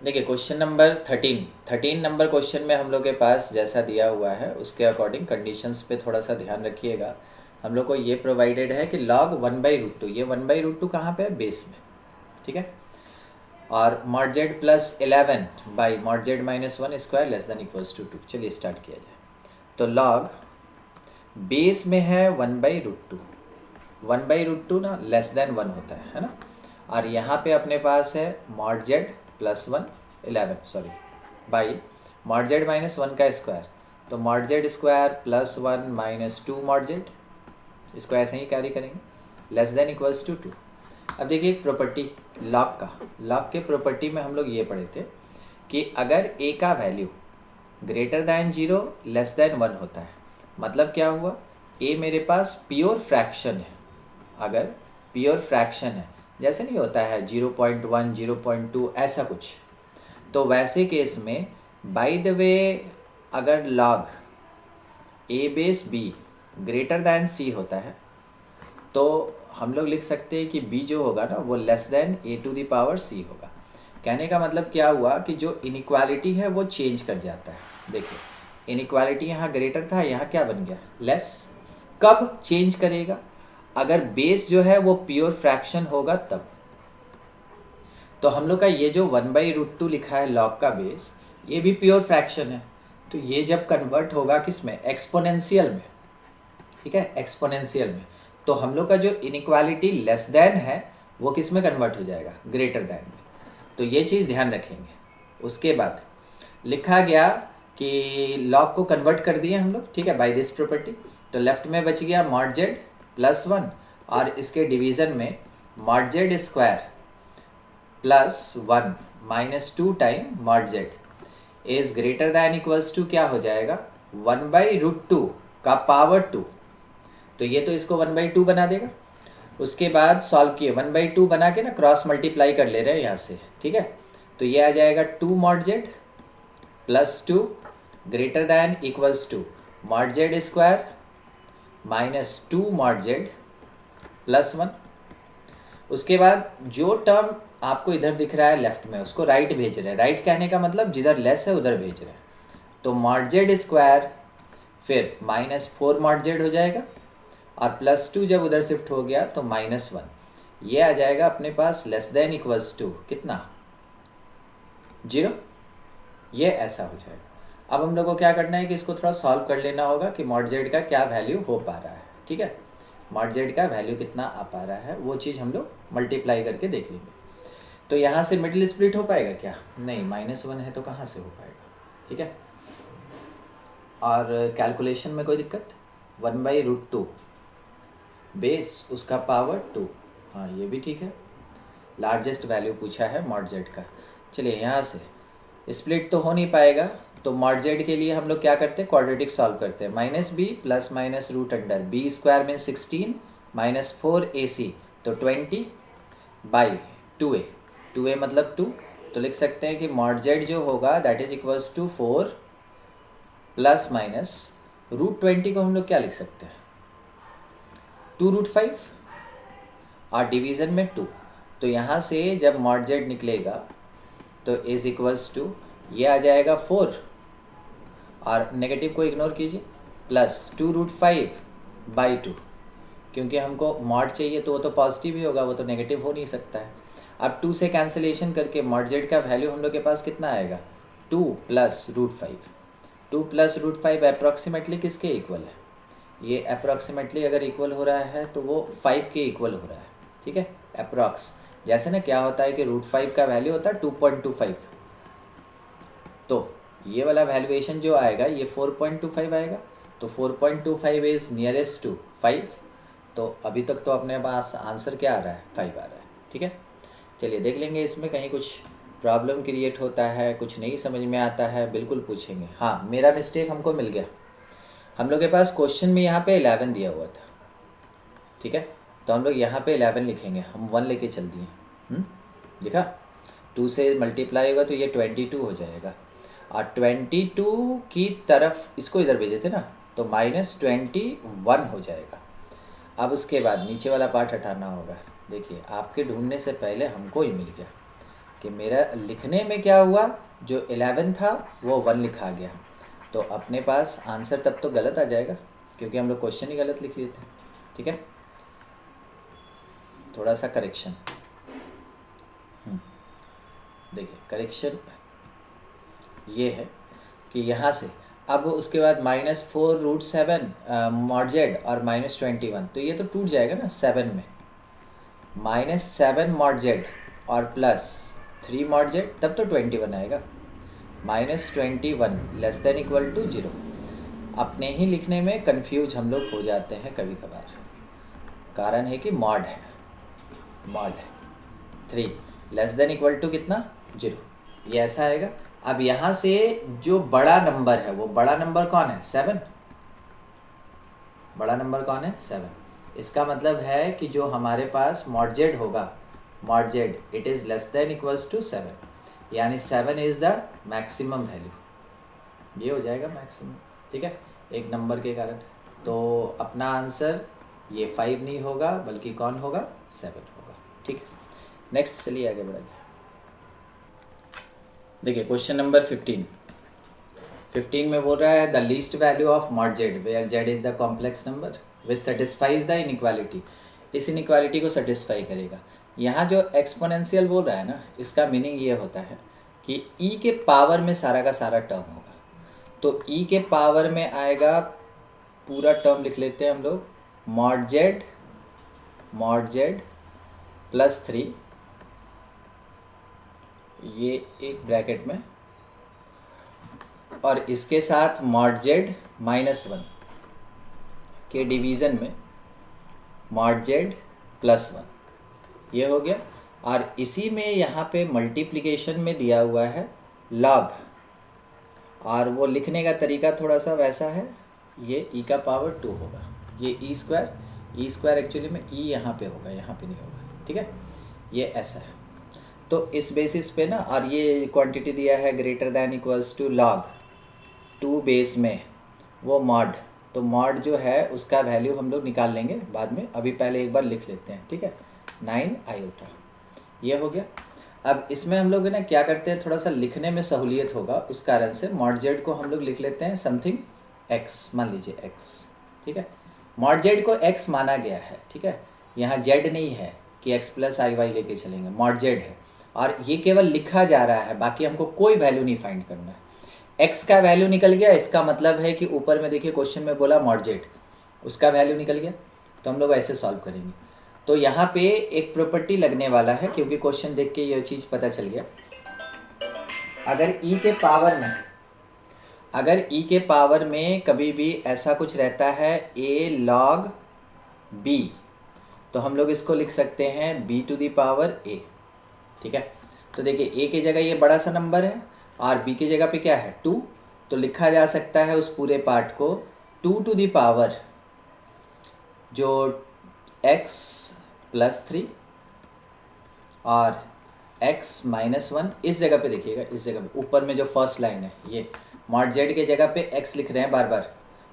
देखिए क्वेश्चन नंबर 13 नंबर क्वेश्चन में हम लोग के पास जैसा दिया हुआ है उसके अकॉर्डिंग कंडीशंस पे थोड़ा सा ध्यान रखिएगा। हम लोग को ये प्रोवाइडेड है कि log 1/√2, ये 1/√2 कहाँ पे है, बेस में, ठीक है। और mod z plus 11 by mod z minus 1 square less than equals to 2। चलिए स्टार्ट किया जाए। तो log बेस में है 1/√2, 1/√2 ना लेस देन 1 होता है ना। और यहाँ पे अपने पास है mod z plus 1 11 sorry by mod z minus 1 का स्क्वायर। तो mod z square plus 1 minus 2 mod Z, इसको ऐसे ही कैरी करेंगे, लेस देन इक्वल्स टू 2। अब देखिए एक प्रॉपर्टी लॉग के प्रॉपर्टी में हम लोग ये पढ़े थे कि अगर a का value greater than 0 less than 1 होता है, मतलब क्या हुआ, a मेरे पास प्योर फ्रैक्शन है। अगर प्योर फ्रैक्शन है, जैसे नहीं होता है 0.1 0.2 ऐसा कुछ, तो वैसे केस में बाय द वे अगर log a base b greater than c होता है तो हम लोग लिख सकते हैं कि b जो होगा ना वो लेस देन a⁻c होगा। कहने का मतलब क्या हुआ कि जो इनइक्वालिटी है वो चेंज कर जाता है। देखिए इनइक्वालिटी यहाँ ग्रेटर था, यहाँ क्या बन गया, लेस। कब चेंज करेगा, अगर बेस जो है वो प्योर फ्रैक्शन होगा तब। तो हम लोग का ये जो 1/√2 लिखा है log का बेस, ये भी प्योर फ्रैक्शन है। तो ये जब कन्वर्ट होगा किस में, एक्सपोनेंशियल में, ठीक है, एक्सपोनेंशियल में, तो हम लोग का जो इनइक्वालिटी लेस देन है वो किस में कन्वर्ट हो जाएगा, ग्रेटर देन में। तो ये चीज़ ध्यान रखेंगे। उसके बाद लिखा गया कि log को कन्वर्ट कर दिए हम लोग, ठीक है, बाय दिस प्रॉपर्टी। तो लेफ्ट में बच गया मॉड जेड प्लस 1 और इसके डिवीज़न में mod z square plus 1 minus 2 time mod z is greater than equals to क्या हो जाएगा, 1/√2 का पावर 2। तो ये तो इसको 1/2 बना देगा। उसके बाद सॉल्व किए 1/2 बना के ना क्रॉस मल्टीप्लाई कर ले रहे हैं यहाँ से, ठीक है। तो ये आ जाएगा 2 mod z plus 2 greater than equals to mod z square minus 2 mod z plus 1। उसके बाद जो टर्म आपको इधर दिख रहा है लेफ्ट में उसको राइट भेज रहे हैं। राइट कहने का मतलब जिधर लेस है उधर भेज रहे हैं। तो मॉड जेड स्क्वायर फिर माइनस 4 मॉड जेड हो जाएगा और प्लस 2 जब उधर शिफ्ट हो गया तो माइनस 1। ये आ जाएगा अपने पास लेस देन इक्वल्स टू कितना, 0। ये ऐसा हो जाएगा। अब हम लोग को क्या करना है कि इसको थोड़ा सॉल्व कर लेना होगा कि मॉड जेड का क्या वैल्यू हो पा रहा है, ठीक है। मॉड जेड का वैल्यू कितना आ पा रहा है वो चीज़ हम लोग मल्टीप्लाई करके देख लेंगे। तो यहाँ से मिडिल स्प्लिट हो पाएगा क्या, नहीं, -1 है तो कहाँ से हो पाएगा, ठीक है। और कैलकुलेशन में कोई दिक्कत, 1/√2 बेस उसका पावर 2, हाँ ये भी ठीक है। लार्जेस्ट वैल्यू पूछा है मॉड जेड का। चलिए यहाँ से स्प्लिट तो हो नहीं पाएगा, तो मॉड जेड के लिए हम लोग क्या करते हैं, क्वाड्रेटिक सॉल्व करते हैं। -b plus minus root under b square में 16 माइनस 4ac तो 20 बाई 2a मतलब 2। तो लिख सकते हैं कि मॉड जेड जो होगा that is equals to 4 plus minus √20 को हम लोग क्या लिख सकते हैं, 2√5 और डिवीज़न में 2। तो यहाँ से जब मॉड जेड निकलेगा तो इज इक्वल्स टू ये आ जाएगा 4 और नेगेटिव को इग्नोर कीजिए प्लस 2√5/2, क्योंकि हमको मॉड चाहिए तो वो तो पॉजिटिव ही होगा, वो तो नेगेटिव हो नहीं सकता है। अब 2 से कैंसिलेशन करके मॉड जेड का वैल्यू हम लोग के पास कितना आएगा, 2 प्लस √5। 2 प्लस √5 अप्रॉक्सीमेटली किसके इक्वल है, ये अप्रॉक्सीमेटली अगर इक्वल हो रहा है तो वो 5 के इक्वल हो रहा है, ठीक है। अप्रॉक्स जैसे ना क्या होता है कि √5 का वैल्यू होता है 2.25, तो ये वाला वैल्यूएशन जो आएगा ये 4.25 आएगा। तो 4.25 इज़ नियरेस्ट टू 5। तो अभी तक तो अपने पास आंसर क्या आ रहा है, 5 आ रहा है, ठीक है। चलिए देख लेंगे इसमें कहीं कुछ प्रॉब्लम क्रिएट होता है, कुछ नहीं समझ में आता है, बिल्कुल पूछेंगे। हाँ मेरा मिस्टेक हमको मिल गया, हम लोग के पास क्वेश्चन में यहाँ पे 11 दिया हुआ था, ठीक है। तो हम लोग यहाँ पे 11 लिखेंगे, हम 1 लेके चल दिए, देखा 2 से मल्टीप्लाई होगा तो ये 22 हो जाएगा और 22 की तरफ इसको इधर भेजे थे ना तो -21 हो जाएगा। अब उसके बाद नीचे वाला पार्ट हटाना होगा। देखिए आपके ढूंढने से पहले हमको ही मिल गया, कि मेरा लिखने में क्या हुआ, जो 11 था वो 1 लिखा गया, तो अपने पास आंसर तब तो गलत आ जाएगा क्योंकि हम लोग क्वेश्चन ही गलत लिख लिए थे। ठीक है, थोड़ा सा करेक्शन। देखिए करेक्शन ये है कि यहाँ से अब उसके बाद -4√7 mod z और -21, तो ये तो टूट जाएगा ना 7 में, -7 mod z और +3 mod z, तब तो 21 आएगा। -21 < 0। अपने ही लिखने में कंफ्यूज हम लोग हो जाते हैं कभी कभार, कारण है कि मॉड है, 3 < कितना 0, ये ऐसा आएगा। अब यहाँ से जो बड़ा नंबर है, वो बड़ा नंबर कौन है, 7। बड़ा नंबर कौन है, 7। इसका मतलब है कि जो हमारे पास mod z होगा, mod z इट इज़ < 7, यानी 7 इज़ द मैक्सिमम वैल्यू, ये हो जाएगा मैक्सिमम। ठीक है, एक नंबर के कारण। तो अपना आंसर ये 5 नहीं होगा, बल्कि कौन होगा, 7 होगा। ठीक, नेक्स्ट चलिए आगे बढ़ाइए। देखिए क्वेश्चन नंबर 15 में बोल रहा है the least value of mod z where z is the complex number which satisfies the inequality. इस इनइक्वालिटी को सेटिस्फाई करेगा। यहाँ जो एक्सपोनेंशियल बोल रहा है ना, इसका मीनिंग ये होता है कि e के पावर में सारा का सारा टर्म होगा। तो e के पावर में आएगा, पूरा टर्म लिख लेते हैं हम लोग, mod z +3, ये एक ब्रैकेट में, और इसके साथ mod z -1 के डिवीज़न में mod z +1, ये हो गया। और इसी में यहाँ पे मल्टीप्लिकेशन में दिया हुआ है log, और वो लिखने का तरीका थोड़ा सा वैसा है, ये e का पावर 2 होगा, ये e स्क्वायर एक्चुअली में e यहाँ पे होगा, यहाँ पे नहीं होगा। ठीक है, ये ऐसा है। तो इस बेसिस पे ना, और ये क्वांटिटी दिया है > log 2 बेस में वो मॉड, तो मॉड जो है उसका वैल्यू हम लोग निकाल लेंगे बाद में, अभी पहले एक बार लिख लेते हैं। ठीक है, 9 आयोटा, ये हो गया। अब इसमें हम लोग ना क्या करते हैं, थोड़ा सा लिखने में सहूलियत होगा, उस कारण से mod z को हम लोग लिख लेते हैं समथिंग x, मान लीजिए x। ठीक है, mod z को x माना गया है। ठीक है, यहाँ z नहीं है कि x + iy लेके चलेंगे, mod z है, और ये केवल लिखा जा रहा है, बाकी हमको कोई वैल्यू नहीं फाइंड करना है। x का वैल्यू निकल गया, इसका मतलब है कि ऊपर में देखिए क्वेश्चन में बोला mod z, उसका वैल्यू निकल गया, तो हम लोग ऐसे सॉल्व करेंगे। तो यहाँ पे एक प्रॉपर्टी लगने वाला है, क्योंकि क्वेश्चन देख के ये चीज़ पता चल गया। अगर e के पावर में कभी भी ऐसा कुछ रहता है a log b, तो हम लोग इसको लिख सकते हैं b⁴ a। ठीक है, तो देखिए a की जगह ये बड़ा सा नंबर है और b की जगह पे क्या है 2, तो लिखा जा सकता है उस पूरे पार्ट को 2⁴ जो x +3 और x -1, इस जगह पे देखिएगा, इस जगह पे ऊपर में जो फर्स्ट लाइन है, ये mod z के जगह पे x लिख रहे हैं बार बार,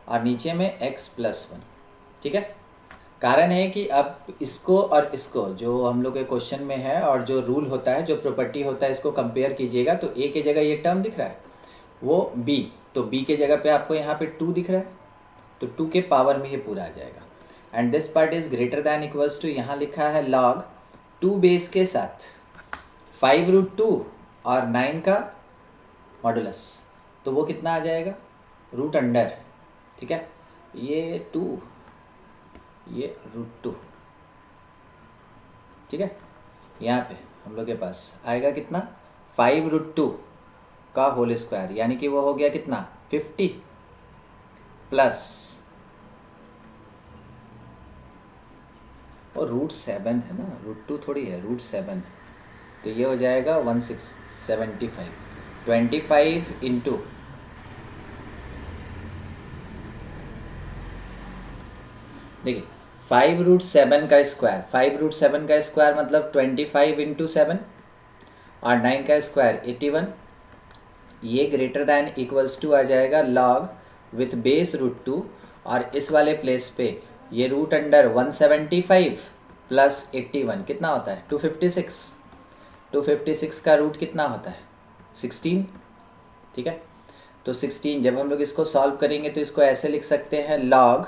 और नीचे में x +1। ठीक है, कारण है कि अब इसको और इसको जो हम लोग के क्वेश्चन में है, और जो रूल होता है, जो प्रॉपर्टी होता है, इसको कंपेयर कीजिएगा, तो a के जगह ये टर्म दिख रहा है, वो b, तो b के जगह पे आपको यहाँ पे 2 दिख रहा है, तो 2 के पावर में ये पूरा आ जाएगा। एंड दिस पार्ट इज > यहाँ लिखा है log 2 बेस के साथ 5√2 और 9 का मॉडुलस, तो वो कितना आ जाएगा, √अंडर। ठीक है, ये 2, ये √2। ठीक है, यहाँ पे हम लोग के पास आएगा कितना, 5√2 का होल स्क्वायर, यानी कि वो हो गया कितना 50 प्लस, और √7 है ना, √2 थोड़ी है, √7 है, तो ये हो जाएगा 1675, 25 इंटू देखिए 5√7 का स्क्वायर, 5√7 का स्क्वायर मतलब 25 इंटू 7, और 9 का स्क्वायर 81, ये > आ जाएगा log विथ बेस √2, और इस वाले प्लेस पे ये √अंडर 175 प्लस 81 कितना होता है 256, 256 का रूट कितना होता है 16, ठीक है। तो 16 जब हम लोग इसको सॉल्व करेंगे तो इसको ऐसे लिख सकते हैं लॉग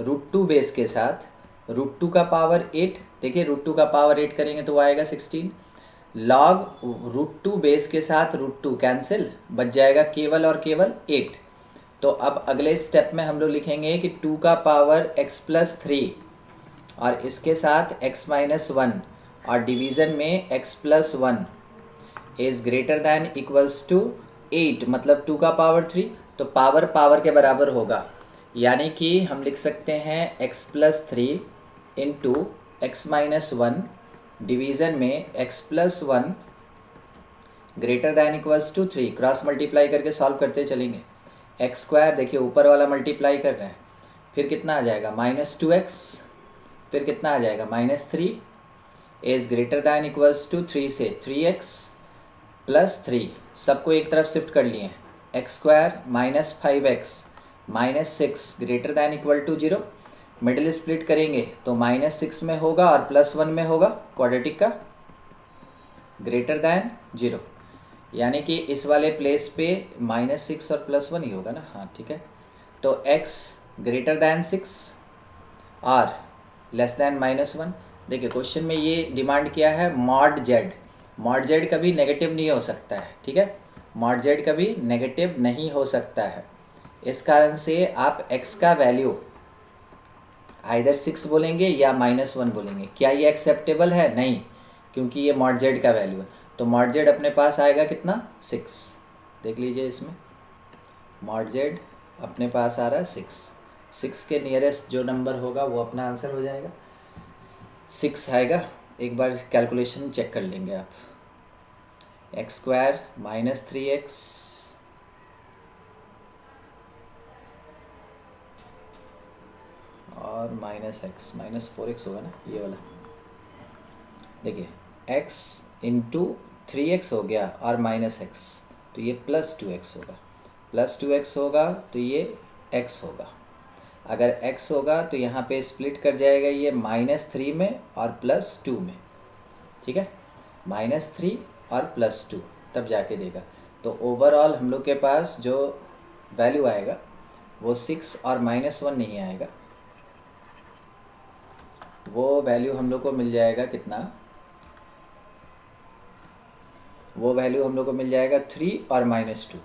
√2 बेस के साथ √2 का पावर 8, देखिए √2 का पावर 8 करेंगे तो वो आएगा 16, लॉग √2 बेस के साथ √2 कैंसिल, बच जाएगा केवल और केवल 8। तो अब अगले स्टेप में हम लोग लिखेंगे कि 2 का पावर x+3 और इसके साथ x-1 और डिवीज़न में x+1 is greater than equals to 8, मतलब 2 का पावर 3, तो पावर पावर के बराबर होगा, यानी कि हम लिख सकते हैं x+3 इंटू x-1 डिवीज़न में x+1 greater than equals to 3, cross multiply करके सॉल्व करते चलेंगे। x², देखिए ऊपर वाला मल्टीप्लाई कर रहे हैं, फिर कितना आ जाएगा -2x, फिर कितना आ जाएगा -3 is greater than equals to 3 से 3x + 3, सबको एक तरफ शिफ्ट कर लिए, x² -5x -6 greater than equal to 0, middle split करेंगे तो -6 में होगा और +1 में होगा, क्वाड्रेटिक का ग्रेटर दैन 0, यानी कि इस वाले प्लेस पे -6 और +1 ही होगा ना, हाँ ठीक है। तो x ग्रेटर दैन 6 और लेस दैन -1। देखिए क्वेश्चन में ये डिमांड किया है मॉड जेड कभी नेगेटिव नहीं हो सकता है, ठीक है, मॉड जेड कभी नेगेटिव नहीं हो सकता है। इस कारण से आप x का वैल्यू आइदर 6 बोलेंगे या -1 बोलेंगे। क्या ये एक्सेप्टेबल है? नहीं, क्योंकि ये मॉड जेड का वैल्यू है। तो मॉड जेड अपने पास आएगा कितना 6, देख लीजिए इसमें मॉड जेड अपने पास आ रहा है 6 के नियरेस्ट जो नंबर होगा वो अपना आंसर हो जाएगा, 6 आएगा। एक बार कैलकुलेशन चेक कर लेंगे आप, x² -3x और -x -4x होगा ना ये वाला, देखिए x इंटू 3x हो गया और -x, तो ये +2x होगा, +2x होगा तो ये x होगा। अगर x होगा तो यहाँ पे स्प्लिट कर जाएगा ये -3 में और +2 में, ठीक है, -3 और +2 तब जाके देगा। तो ओवरऑल हम लोग के पास जो वैल्यू आएगा वो 6 और -1 नहीं आएगा, वो वैल्यू हम लोग को मिल जाएगा कितना, वो वैल्यू हम लोग को मिल जाएगा 3 और -2,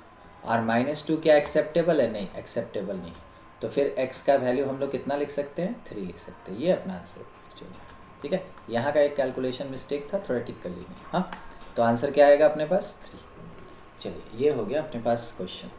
और -2 क्या एक्सेप्टेबल है? नहीं, एक्सेप्टेबल नहीं। तो फिर x का वैल्यू हम लोग कितना लिख सकते हैं? 3 लिख सकते हैं, ये अपना आंसर होगा एक्चुअली, ठीक है। यहाँ का एक कैलकुलेशन मिस्टेक था, थोड़ा टिक कर लीजिए। हाँ, तो आंसर क्या आएगा अपने पास 3। चलिए ये हो गया अपने पास क्वेश्चन।